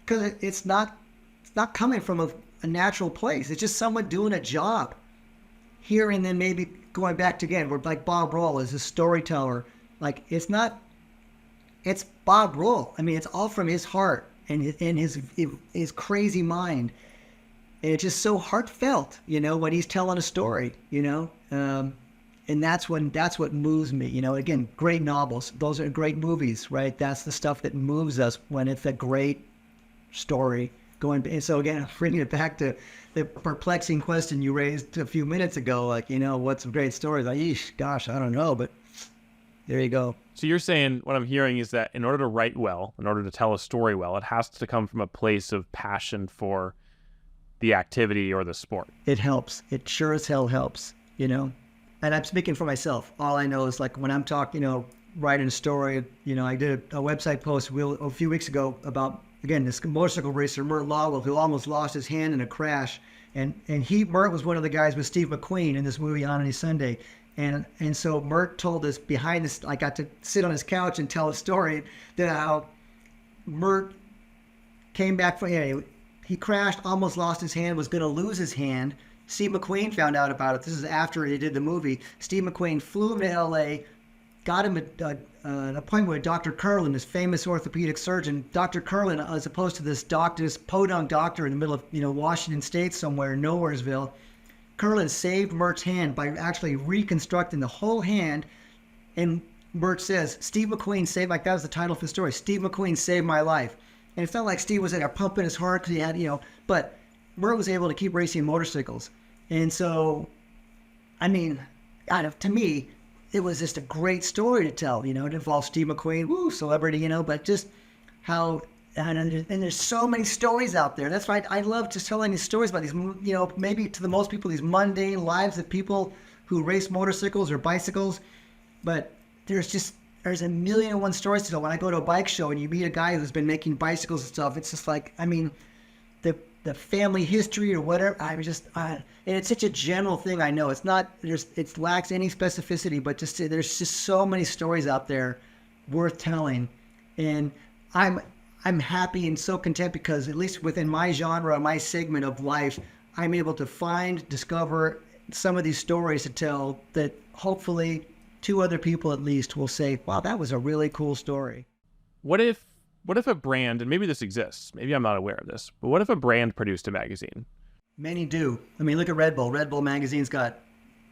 because it's not coming from a natural place. It's just someone doing a job here, and then maybe going back to, again, we're like Bob Roll is a storyteller. Like, it's Bob Roll. It's all from his heart and his crazy mind. And it's just so heartfelt, when he's telling a story, and that's what moves me, again, great novels. Those are great movies, right? That's the stuff that moves us when it's a great story. And so again, bringing it back to the perplexing question you raised a few minutes ago, like, what's a great story? Like, gosh, I don't know, but there you go. So you're saying, what I'm hearing is that in order to write well, in order to tell a story well, it has to come from a place of passion for the activity or the sport. It helps. It sure as hell helps, And I'm speaking for myself. All I know is, like, when I'm talking, writing a story, I did a website post a few weeks ago about, again, this motorcycle racer, Mert Lawwell, who almost lost his hand in a crash. And Mert was one of the guys with Steve McQueen in this movie, On Any Sunday. And so Mert told us behind this, I got to sit on his couch and tell a story that how Mert came back from, he crashed, almost lost his hand, was going to lose his hand. Steve McQueen found out about it. This is after he did the movie. Steve McQueen flew him to LA, got him an appointment with Dr. Curlin, this famous orthopedic surgeon. Dr. Curlin, as opposed to this podunk doctor in the middle of Washington State somewhere in Nowheresville, Curlin saved Mert's hand by actually reconstructing the whole hand. And Mert says, Steve McQueen saved, like that was the title of the story, Steve McQueen saved my life. And it's not like Steve was in there pumping his heart because he had, but Mert was able to keep racing motorcycles. And so, I mean, to me, it was just a great story to tell. It involves Steve McQueen, woo, celebrity, but just how, and there's so many stories out there. That's why I love just telling these stories about these, maybe to the most people, these mundane lives of people who race motorcycles or bicycles. But there's a million and one stories to tell. When I go to a bike show and you meet a guy who's been making bicycles and stuff, it's just like, I mean, the family history or whatever. And it's such a general thing. I know it's not. It lacks any specificity, but there's just so many stories out there worth telling, and I'm happy and so content because at least within my genre, my segment of life, I'm able to discover some of these stories to tell that hopefully 2 other people at least will say, wow, that was a really cool story. What if a brand, and maybe this exists, maybe I'm not aware of this, but what if a brand produced a magazine? Many do. I mean, look at Red Bull. Red Bull magazine's got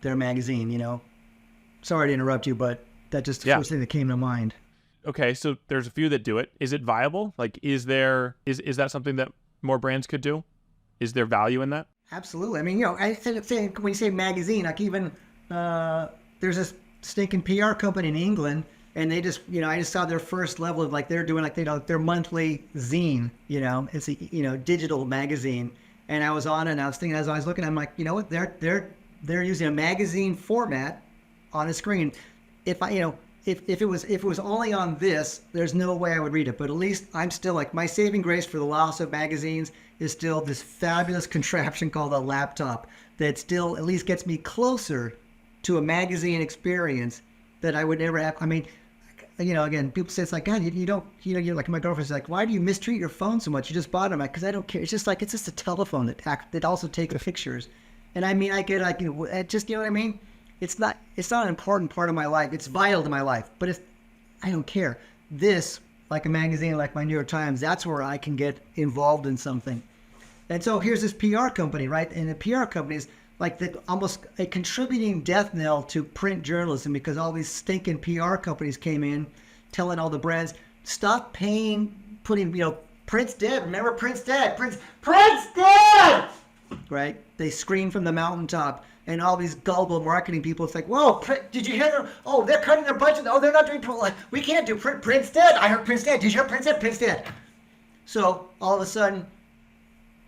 their magazine, Sorry to interrupt you, but that just the first thing that came to mind. Okay, so there's a few that do it. Is it viable? Like, is that something that more brands could do? Is there value in that? Absolutely. I mean, I think when you say magazine, like even there's this stinking PR company in England, and they just, I just saw their first level of like they're doing like their monthly zine. It's a digital magazine, and I was on it, and I was thinking as I was looking, I'm like, you know what? They're using a magazine format on a screen. If it was only on this, there's no way I would read it. But at least I'm still like, my saving grace for the loss of magazines is still this fabulous contraption called a laptop that still at least gets me closer to a magazine experience that I would never have. I mean, again, people say it's like, God, you don't, you're like, my girlfriend's like, why do you mistreat your phone so much? You just bought it. I'm like, because I don't care. It's just a telephone that also takes pictures. And I mean, I get like, just, you know what I mean? It's not an important part of my life. It's vital to my life. But if I don't care, this, like a magazine like my New York Times, that's where I can get involved in something. And so here's this PR company, right? And the PR company is like almost a contributing death knell to print journalism because all these stinking PR companies came in telling all the brands, stop putting, Print's dead. Remember, Print's dead. Print's dead! Right? They scream from the mountaintop. And all these gullible marketing people, it's like, whoa, did you hear them? Oh, they're cutting their budget. Oh, they're not doing print. We can't do print. Print's dead. I heard Print's dead. Did you hear Print's dead? Print's dead. So all of a sudden,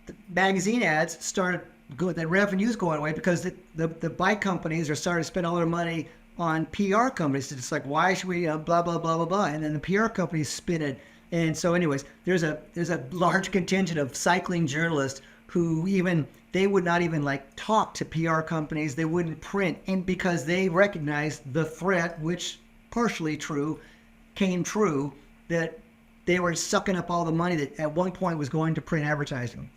the magazine ads started good. The revenue's going away because the bike companies are starting to spend all their money on PR companies. It's like, why should we blah, blah, blah, blah, blah. And then the PR companies spin it. And so anyways, there's a large contingent of cycling journalists who they would not even like talk to PR companies. They wouldn't print, and because they recognized the threat, which partially came true, that they were sucking up all the money that at one point was going to print advertising.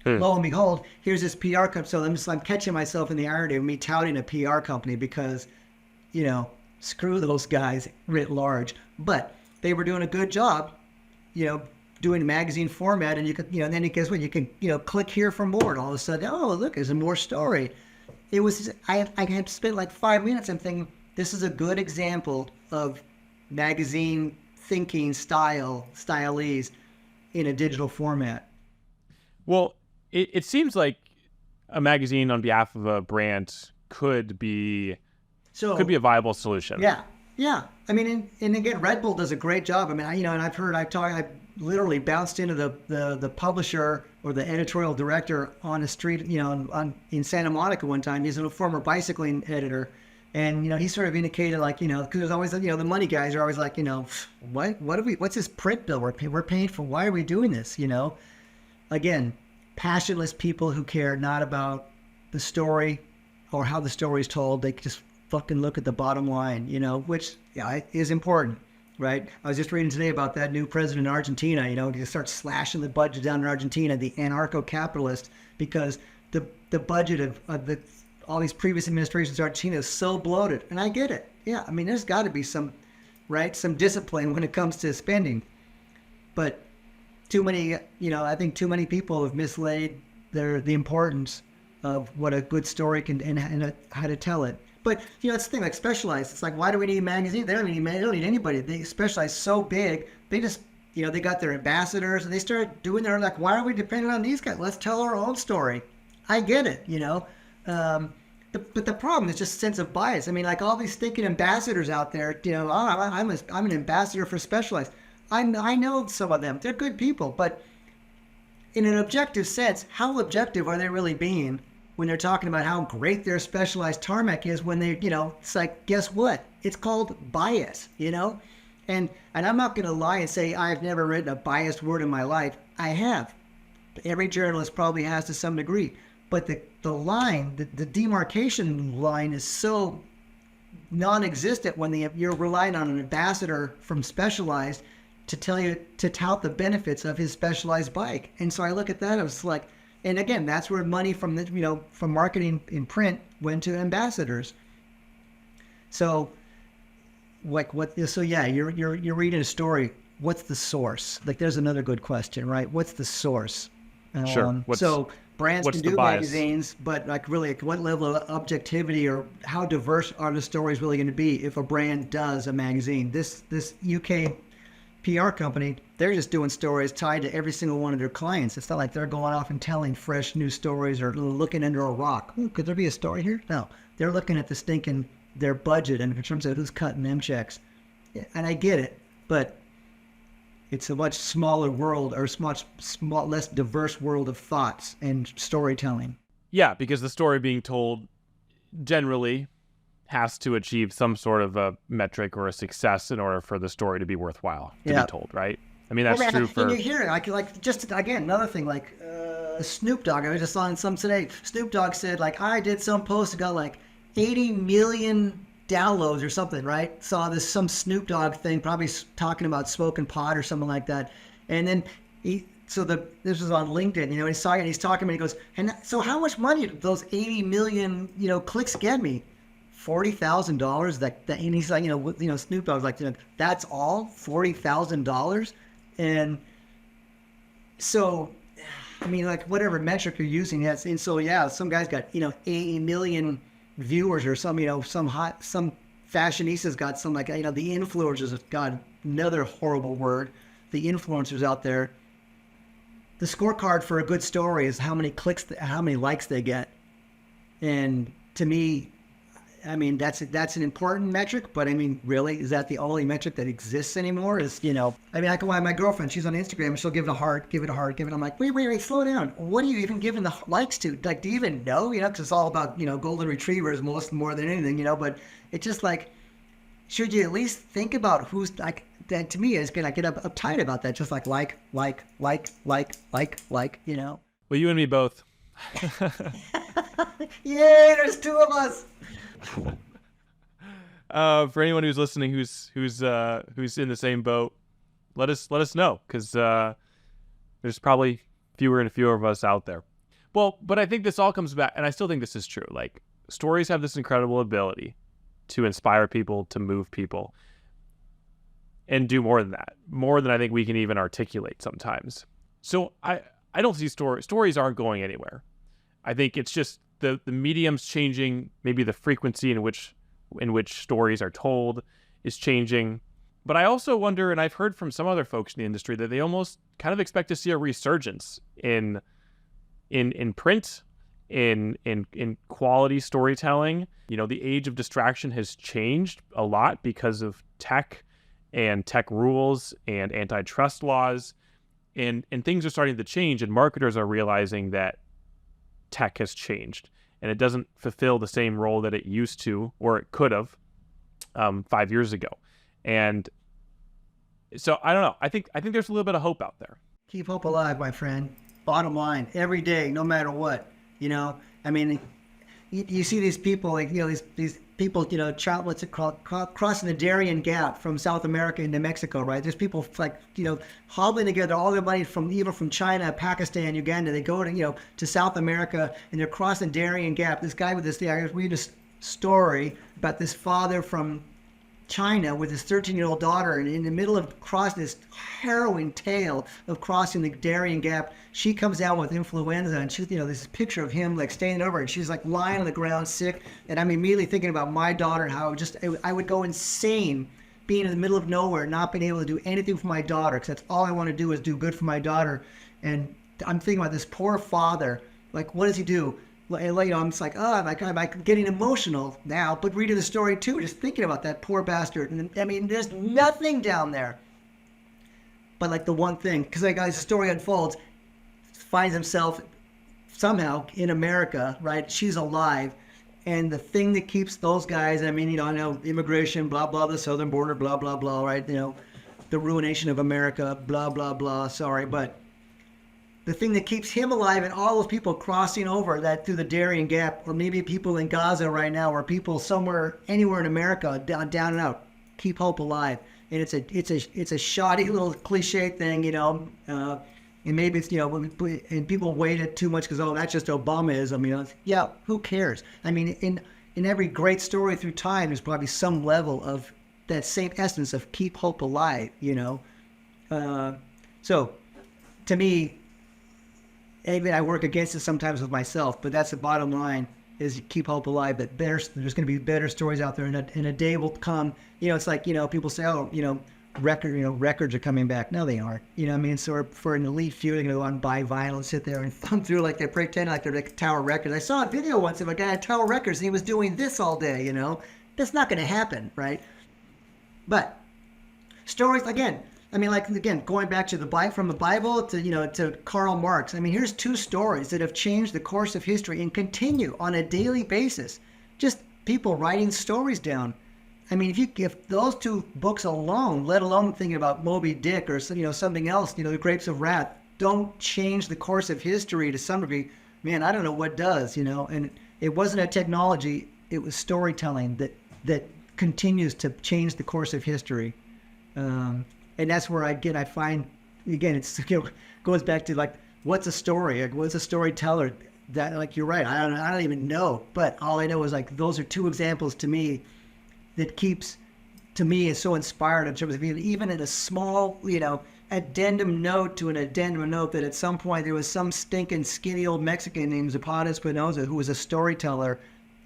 Lo and behold, here's this PR company. So I'm catching myself in the irony of me touting a PR company because, screw those guys writ large. But they were doing a good job, doing magazine format, and you could, and then guess what? You can, click here for more, and all of a sudden, oh, look, there's a more story. It was, I had spent like 5 minutes. I'm thinking, this is a good example of magazine thinking styles in a digital format. Well, it seems like a magazine on behalf of a brand could be a viable solution. Yeah. I mean, and again, Red Bull does a great job. I mean, and I literally bounced into the publisher or the editorial director on a street, in Santa Monica one time. He's a former bicycling editor. And, he sort of indicated like, because there's always, the money guys are always like, what's this print bill we're paying for? Why are we doing this? Again, passionless people who care not about the story or how the story is told. They just fucking look at the bottom line, which is important, right? I was just reading today about that new president in Argentina, to start slashing the budget down in Argentina, the anarcho-capitalist, because the budget of all these previous administrations in Argentina is so bloated. And I get it. yeah, I mean, there's got to be some, right, some discipline when it comes to spending. But too many, I think too many people have mislaid the importance of what a good story can and how to tell it. But it's the thing, like Specialized. It's like, why do we need a magazine? They don't need anybody. They Specialized so big. They just they got their ambassadors and they started doing their, like, why are we dependent on these guys? Let's tell our own story. I get it, but the problem is just sense of bias. I mean, like all these thinking ambassadors out there, I'm an ambassador for Specialized. I know some of them. They're good people, but in an objective sense, how objective are they really being when they're talking about how great their Specialized tarmac is when they, it's like, guess what? It's called bias, And I'm not going to lie and say I've never written a biased word in my life. I have. Every journalist probably has to some degree. But the line, the demarcation line is so non-existent when you're relying on an ambassador from Specialized to tout the benefits of his Specialized bike. And so I look at that, I was like, and again, that's where money from from marketing in print went to ambassadors. So you're reading a story. What's the source? Like, there's another good question, right? What's the source? Sure. So brands can do magazines, but like really, at what level of objectivity or how diverse are the stories really going to be if a brand does a magazine? This UK PR company, they're just doing stories tied to every single one of their clients. It's not like they're going off and telling fresh new stories or looking under a rock. Ooh, could there be a story here? No, they're looking at their budget and in terms of who's cutting them checks. And I get it, but it's a much smaller world, or much less diverse world of thoughts and storytelling. Yeah, because the story being told generally has to achieve some sort of a metric or a success in order for the story to be worthwhile to be told, right? I mean, that's true for... And you hear it, like just, again, another thing, like Snoop Dogg, I was just on some today, Snoop Dogg said, like, I did some post that got like 80 million downloads or something, right? Saw this, some Snoop Dogg thing, probably talking about smoking pot or something like that. And then this was on LinkedIn, he saw it and he's talking and he goes, and so how much money did those 80 million, clicks get me? $40,000. And he's like, Snoop Dogg's like, that's all $40,000. And so, I mean, like whatever metric you're using, yes. And so, yeah, some guy's got, 80 million viewers or some fashionistas got some, like, the influencers have got another horrible word. The influencers out there, the scorecard for a good story is how many clicks, how many likes they get. And to me, I mean, that's an important metric, but I mean, really, is that the only metric that exists anymore? I mean, I can why my girlfriend, she's on Instagram, and she'll give it a heart, give it a heart, give it. I'm like, wait, slow down. What are you even giving the likes to? Like, do you even know? Because it's all about, golden retrievers more than anything, but it's just like, should you at least think about who's like, that to me is gonna get uptight about that. Just like, Well, you and me both. Yay, there's two of us. For anyone who's listening, who's in the same boat, let us know, because there's probably fewer and fewer of us out there. Well, but I think this all comes back, and I still think this is true. Like, stories have this incredible ability to inspire people, to move people, and do more than that, more than I think we can even articulate sometimes. So I don't see stories aren't going anywhere. I think it's just the medium's changing. Maybe the frequency in which stories are told is changing. But I also wonder, and I've heard from some other folks in the industry, that they almost kind of expect to see a resurgence in print, in quality storytelling. The age of distraction has changed a lot because of tech and tech rules and antitrust laws, and things are starting to change, and marketers are realizing that tech has changed and it doesn't fulfill the same role that it used to, or it could have 5 years ago. And so I don't know. I think there's a little bit of hope out there. Keep hope alive, my friend. Bottom line, every day, no matter what. I mean, you see these people, like, these people, what's it called, crossing the Darien Gap from South America into Mexico, right? There's people like, hobbling together all their money even from China, Pakistan, Uganda. They go to South America and they're crossing Darien Gap. This guy with this, we just story about this father from China with his 13-year-old daughter, and in the middle of crossing this harrowing tale of crossing the Darien Gap, she comes down with influenza, and she's, this picture of him like staying over, and she's like lying on the ground sick, and I'm immediately thinking about my daughter and how I would go insane being in the middle of nowhere, not being able to do anything for my daughter, because that's all I want to do is do good for my daughter. And I'm thinking about this poor father, like, what does he do? I'm just like, oh, I'm getting emotional now, but reading the story too, just thinking about that poor bastard. And I mean, there's nothing down there. But like the one thing, because like as the story unfolds, finds himself somehow in America, right? She's alive. And the thing that keeps those guys, I mean, I know immigration, blah, blah, the southern border, blah, blah, blah, right? The ruination of America, blah, blah, blah, sorry, but the thing that keeps him alive and all those people crossing over that through the Darien Gap, or maybe people in Gaza right now, or people somewhere, anywhere in America, down and out, keep hope alive. And it's a shoddy little cliche thing, and maybe it's, and people weight it too much because, oh, that's just Obamaism, yeah, who cares? I mean, in every great story through time, there's probably some level of that same essence of keep hope alive, So, to me, even I work against it sometimes with myself, but that's the bottom line, is keep hope alive. That there's going to be better stories out there, and a day will come. It's like, people say, oh, records are coming back. No, they aren't. I mean, so for an elite few, they're going to go out and buy vinyl and sit there and thumb through like they pretend like they're like Tower Records. I saw a video once of a guy at Tower Records, and he was doing this all day. That's not going to happen, right? But stories again. I mean, like, again, going back to from the Bible to Karl Marx. I mean, here's two stories that have changed the course of history and continue on a daily basis. Just people writing stories down. I mean, if those two books alone, let alone thinking about Moby Dick or something else, The Grapes of Wrath, don't change the course of history to some degree, man, I don't know what does, And it wasn't a technology; it was storytelling that continues to change the course of history. And that's where I find, again, it goes back to like, what's a story? Like, what's a storyteller? That, like, you're right. I don't even know. But all I know is like, those are two examples to me that keeps, to me, is so inspired in terms of even in a small, addendum note to an addendum note, that at some point there was some stinking skinny old Mexican named Zapata Espinoza who was a storyteller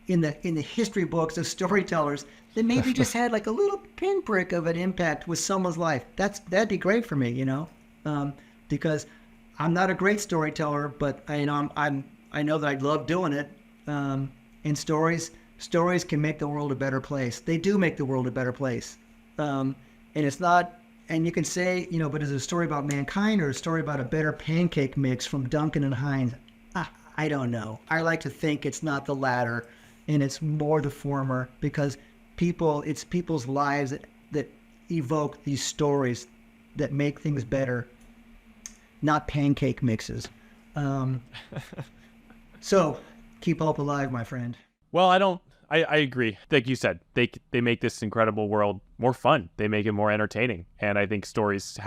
in the history books of storytellers that maybe just had like a little pinprick of an impact with someone's life. That'd be great for me, because I'm not a great storyteller, but I know that I love doing it. And stories can make the world a better place. They do make the world a better place. And it's not, and you can say, but is it a story about mankind or a story about a better pancake mix from Duncan and Hines? I don't know. I like to think it's not the latter, and it's more the former, because it's people's lives that evoke these stories that make things better, not pancake mixes. So keep hope alive, my friend. Well, I agree. Like you said, they make this incredible world more fun. They make it more entertaining. And I think stories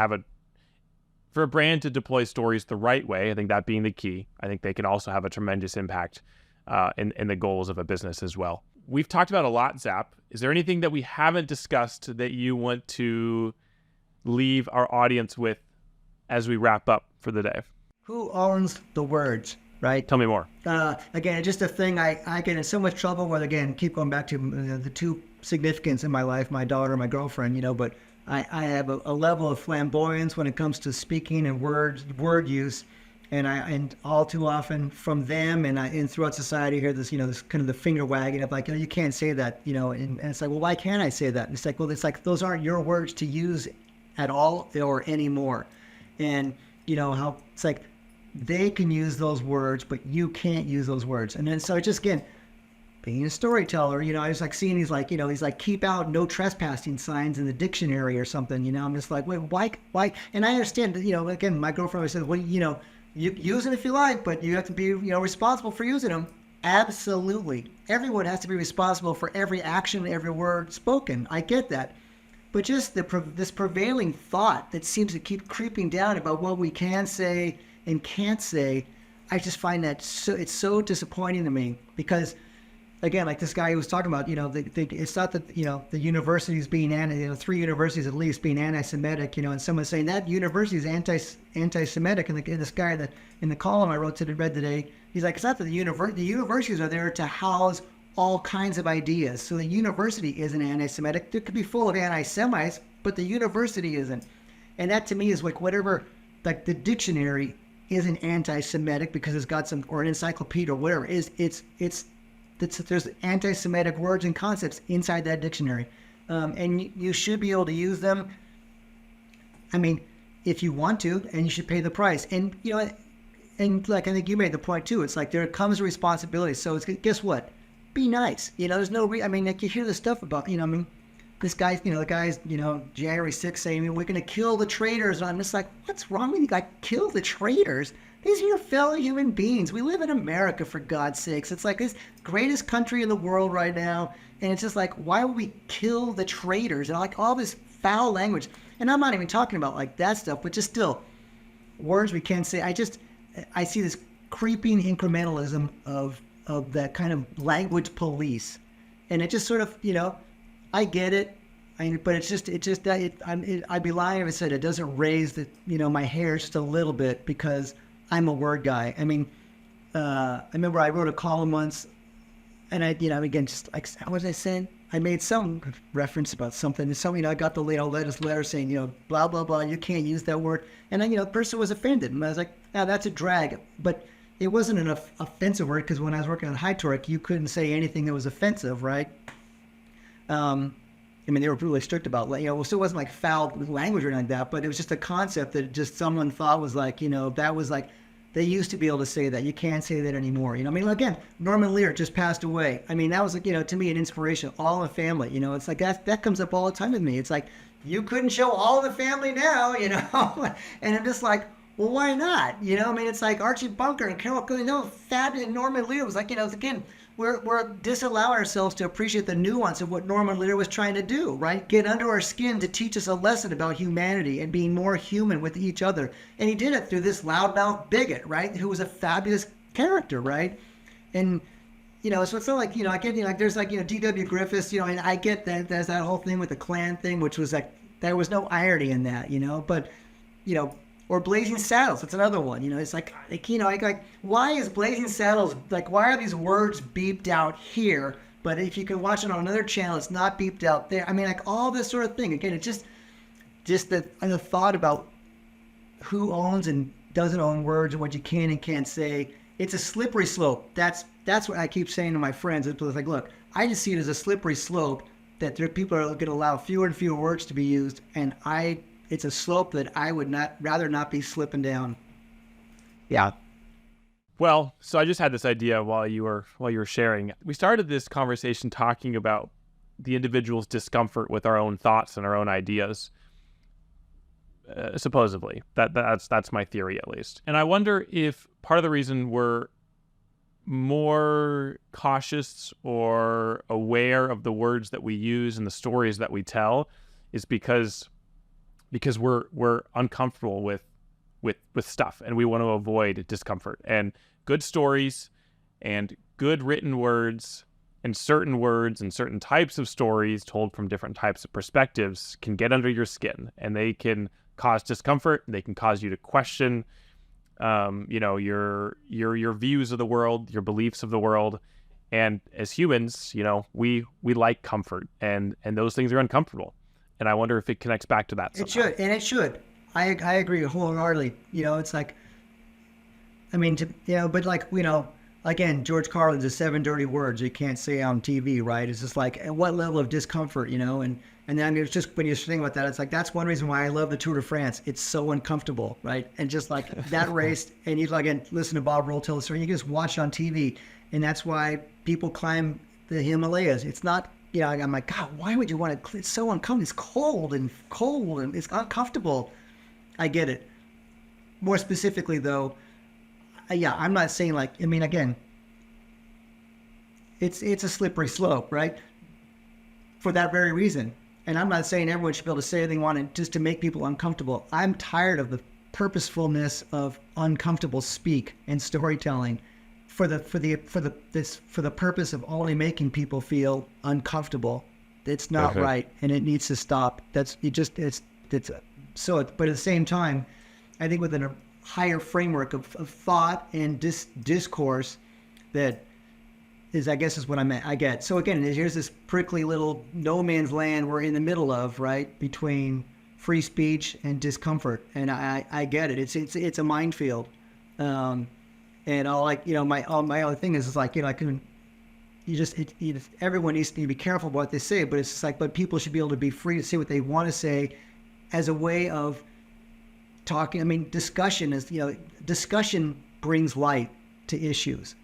for a brand to deploy stories the right way, I think that being the key, I think they can also have a tremendous impact in the goals of a business as well. We've talked about a lot, Zap. Is there anything that we haven't discussed that you want to leave our audience with as we wrap up for the day? Who owns the words, right? Tell me more. Again, just a thing I get in so much trouble with, again, keep going back to the two significants in my life, my daughter, my girlfriend, but I have a level of flamboyance when it comes to speaking and word use. And all too often from them and throughout society here, this kind of the finger wagging of like, you can't say that, and it's like, well, why can't I say that? And it's like, well, those aren't your words to use at all or anymore. And how it's like they can use those words, but you can't use those words. And then so just again, being a storyteller, I was like seeing these like keep out no trespassing signs in the dictionary or something. I'm just like, wait, why? And I understand that, again, my girlfriend always said, well, you use it if you like, but you have to be, responsible for using them. Absolutely. Everyone has to be responsible for every action, every word spoken. I get that. But just this prevailing thought that seems to keep creeping down about what we can say and can't say, I just find that it's so disappointing to me, because again, like this guy who was talking about, it's not that, the universities being, 3 universities at least being anti-Semitic, and someone's saying that university is anti-Semitic. And this guy that in the column I read today, he's like, it's not that the universities are there to house all kinds of ideas. So the university isn't anti-Semitic. It could be full of anti-Semites, but the university isn't. And that to me is like whatever, like the dictionary isn't anti-Semitic because it's got some, or an encyclopedia or whatever, there's anti-Semitic words and concepts inside that dictionary. And you should be able to use them, I mean, if you want to, and you should pay the price. And, and like I think you made the point too, it's like there comes a responsibility. So it's, guess what? Be nice. There's no, like you hear this stuff about, this guy, the guy's, January 6th saying, we're going to kill the traitors. And I'm just like, what's wrong with you? Like, kill the traitors? These are your fellow human beings. We live in America, for God's sakes. It's like this greatest country in the world right now. And it's just like, why would we kill the traitors? And like all this foul language. And I'm not even talking about like that stuff, but just still words we can't say. I see this creeping incrementalism of that kind of language police. And it just sort of, I get it. But I'd be lying if I said it doesn't raise the, my hair just a little bit because I'm a word guy. I mean, I remember I wrote a column once, and again, just like, what was I saying? I made some reference about something. I got the letter saying, blah, blah, blah, you can't use that word. And then, the person was offended. And I was like, that's a drag. But it wasn't an offensive word because when I was working on High Torque, you couldn't say anything that was offensive, right? They were really strict about, so it wasn't like foul language or anything like that, but it was just a concept that just someone thought was like, that was like, they used to be able to say that. You can't say that anymore. Again, Norman Lear just passed away. That was like, to me, an inspiration. All in the Family, it's like that comes up all the time with me. It's like, you couldn't show All in the Family now, and I'm just like, well, why not? It's like Archie Bunker and Carol, fabulous. Norman Lear was like, again, we're disallowing ourselves to appreciate the nuance of what Norman Lear was trying to do, right? Get under our skin to teach us a lesson about humanity and being more human with each other. And he did it through this loudmouth bigot, right? Who was a fabulous character, right? And, so it's not like, I get, like, there's like, D.W. Griffiths, and I get that there's that whole thing with the Klan thing, which was like, there was no irony in that, but, or Blazing Saddles, that's another one. It's like, why is Blazing Saddles, like, why are these words beeped out here? But if you can watch it on another channel, it's not beeped out there. Like all this sort of thing. Again, it's just the thought about who owns and doesn't own words and what you can and can't say. It's a slippery slope. That's what I keep saying to my friends. It's like, look, I just see it as a slippery slope that people are going to allow fewer and fewer words to be used, and it's a slope that I would rather not be slipping down. Yeah. Well, so I just had this idea while you were sharing. We started this conversation talking about the individual's discomfort with our own thoughts and our own ideas. Supposedly, that's my theory at least. And I wonder if part of the reason we're more cautious or aware of the words that we use and the stories that we tell is because we're uncomfortable with stuff, and we want to avoid discomfort. And good stories and good written words and certain types of stories told from different types of perspectives can get under your skin, and they can cause discomfort. They can cause you to question, your views of the world, your beliefs of the world. And as humans, we like comfort, and those things are uncomfortable. And I wonder if it connects back to that somehow. It should. I agree wholeheartedly. It's like, but like, again, George Carlin's the 7 dirty words you can't say on TV, right? It's just like, at what level of discomfort, and then it's just, when you're thinking about that, it's like, that's one reason why I love the Tour de France. It's so uncomfortable, right? And just like that race, and you again listen to Bob Roll tell the story, you can just watch it on TV, and that's why people climb the Himalayas. It's not, I'm like, God, why would you want to? It's so uncomfortable. It's cold and it's uncomfortable. I get it. More specifically, though, I'm not saying like, again, it's a slippery slope, right? For that very reason. And I'm not saying everyone should be able to say anything they want just to make people uncomfortable. I'm tired of the purposefulness of uncomfortable speak and storytelling for the purpose of only making people feel uncomfortable. It's not right, and it needs to stop. But at the same time, I think within a higher framework of thought and discourse, that is, I guess, is what I get. So again, here's this prickly little no man's land we're in the middle of, right, between free speech and discomfort, and I get it. It's a minefield, and all, like, my other thing is like, everyone needs to be careful about what they say, but it's just like, but people should be able to be free to say what they want to say, as a way of talking. I mean, discussion brings light to issues,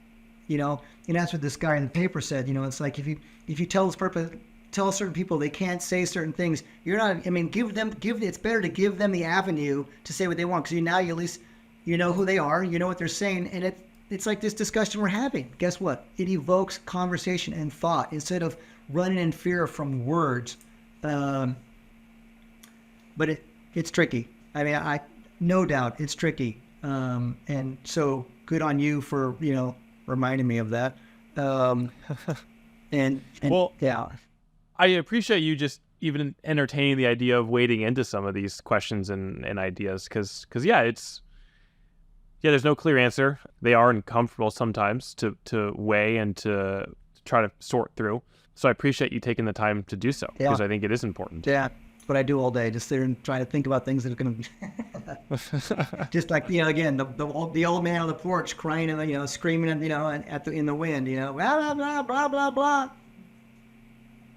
and that's what this guy in the paper said. It's like, if you tell certain people they can't say certain things, you're not. I mean, it's better to give them the avenue to say what they want, because now you at least who they are, what they're saying, and it's like this discussion we're having. Guess what? It evokes conversation and thought instead of running in fear from words. But it's tricky. I mean, no doubt it's tricky. And so good on you for reminding me of that. And well, yeah, I appreciate you just even entertaining the idea of wading into some of these questions and ideas, because there's no clear answer. They are uncomfortable sometimes to weigh and to try to sort through. So I appreciate you taking the time to do so, because I think it is important. Yeah, that's what I do all day, just sit and try to think about things that are going to be just like, again, the old man on the porch crying and, screaming and, in the wind, blah, blah, blah, blah, blah, blah.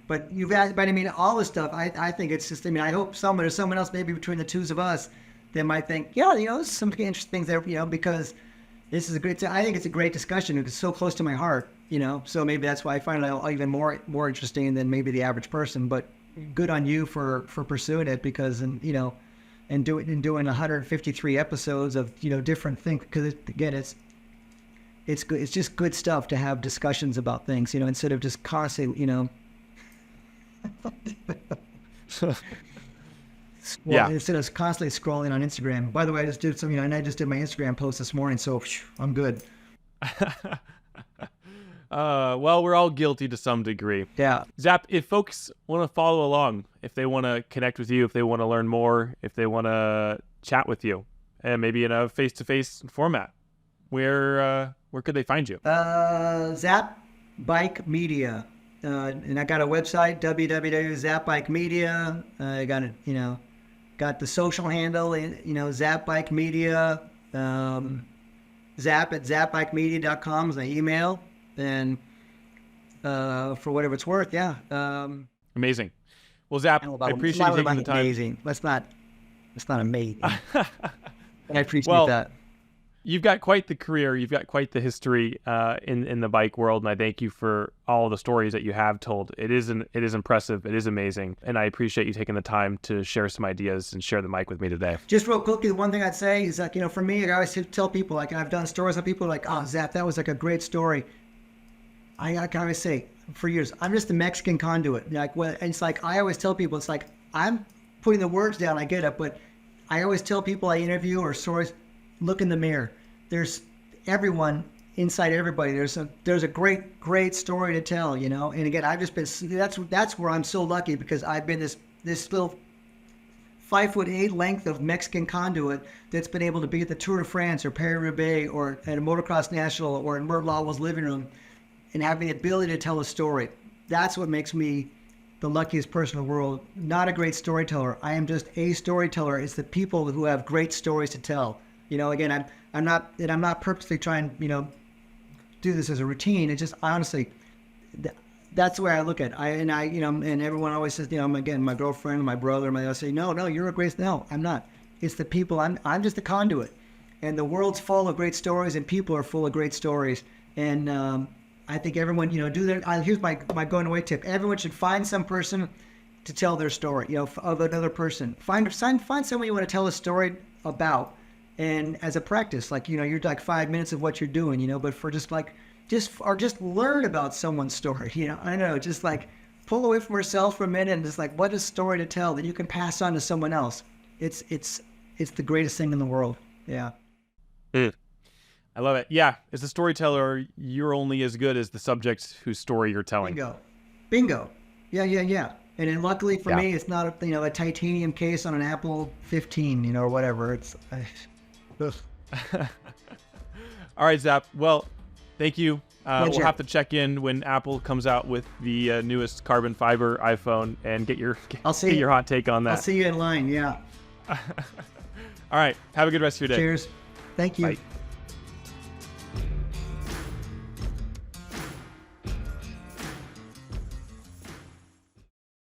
But I mean, all this stuff, I think it's just, I hope someone else, maybe between the twos of us, they might think, there's some interesting things there, because this is I think it's a great discussion. It's so close to my heart, so maybe that's why I find it even more interesting than maybe the average person. But good on you for pursuing it, because, and doing 153 episodes of, different things, because again, it's good. It's just good stuff to have discussions about things, instead of just constantly, instead of constantly scrolling on Instagram. By the way, I just did something, and I just did my Instagram post this morning, so I'm good. Well, we're all guilty to some degree. Yeah. Zap, if folks want to follow along, if they want to connect with you, if they want to learn more, if they want to chat with you, and maybe in a face-to-face format, where could they find you? Zap Bike Media. And I got a website, www.zapbikemedia. I got the social handle, Zap Bike Media. Zap at zapbikemedia.com is my email. And for whatever it's worth, yeah. Amazing. Well, Zap, I appreciate you taking the time. Amazing. That's not amazing. I appreciate that. You've got quite the career. You've got quite the history in the bike world, and I thank you for all the stories that you have told. It is impressive. It is amazing, and I appreciate you taking the time to share some ideas and share the mic with me today. Just real quickly, the one thing I'd say is that, for me, I always tell people, like, I've done stories on people like, oh, Zap, that was like a great story. I always say, for years, I'm just a Mexican conduit. Like, and it's like, I always tell people, it's like, I'm putting the words down, I get it, but I always tell people I interview or stories, look in the mirror. There's everyone inside everybody. There's a great story to tell, And again, I've just been, that's where I'm so lucky, because I've been this little 5'8" length of Mexican conduit that's been able to be at the Tour de France or Paris-Roubaix or at a Motocross National or in Mert Lawwell's living room and having the ability to tell a story. That's what makes me the luckiest person in the world. Not a great storyteller. I am just a storyteller. It's the people who have great stories to tell. Again, I'm not purposely trying, do this as a routine. It's just, honestly, that's the way I look at it. And everyone always says, again, my girlfriend, my brother, I say, no, you're a great, no, I'm not. It's the people. I'm just a conduit, and the world's full of great stories, and people are full of great stories. And I think everyone, do their. Here's my going away tip. Everyone should find some person to tell their story, of another person. Find someone you want to tell a story about. And as a practice, like, you're like 5 minutes of what you're doing, but for just learn about someone's story, I know, just like pull away from yourself for a minute and just like, what is a story to tell that you can pass on to someone else? It's the greatest thing in the world. Yeah. I love it. Yeah, as a storyteller, you're only as good as the subject whose story you're telling. Bingo. Yeah. And then luckily for Yeah. me, it's not a titanium case on an Apple 15, or whatever. It's. All right, Zap. Well, thank you. We'll Pleasure. have to check in when Apple comes out with the newest carbon fiber iPhone and get your hot take on that. I'll see you in line. Yeah. All right. Have a good rest of your day. Cheers. Thank you. Bye.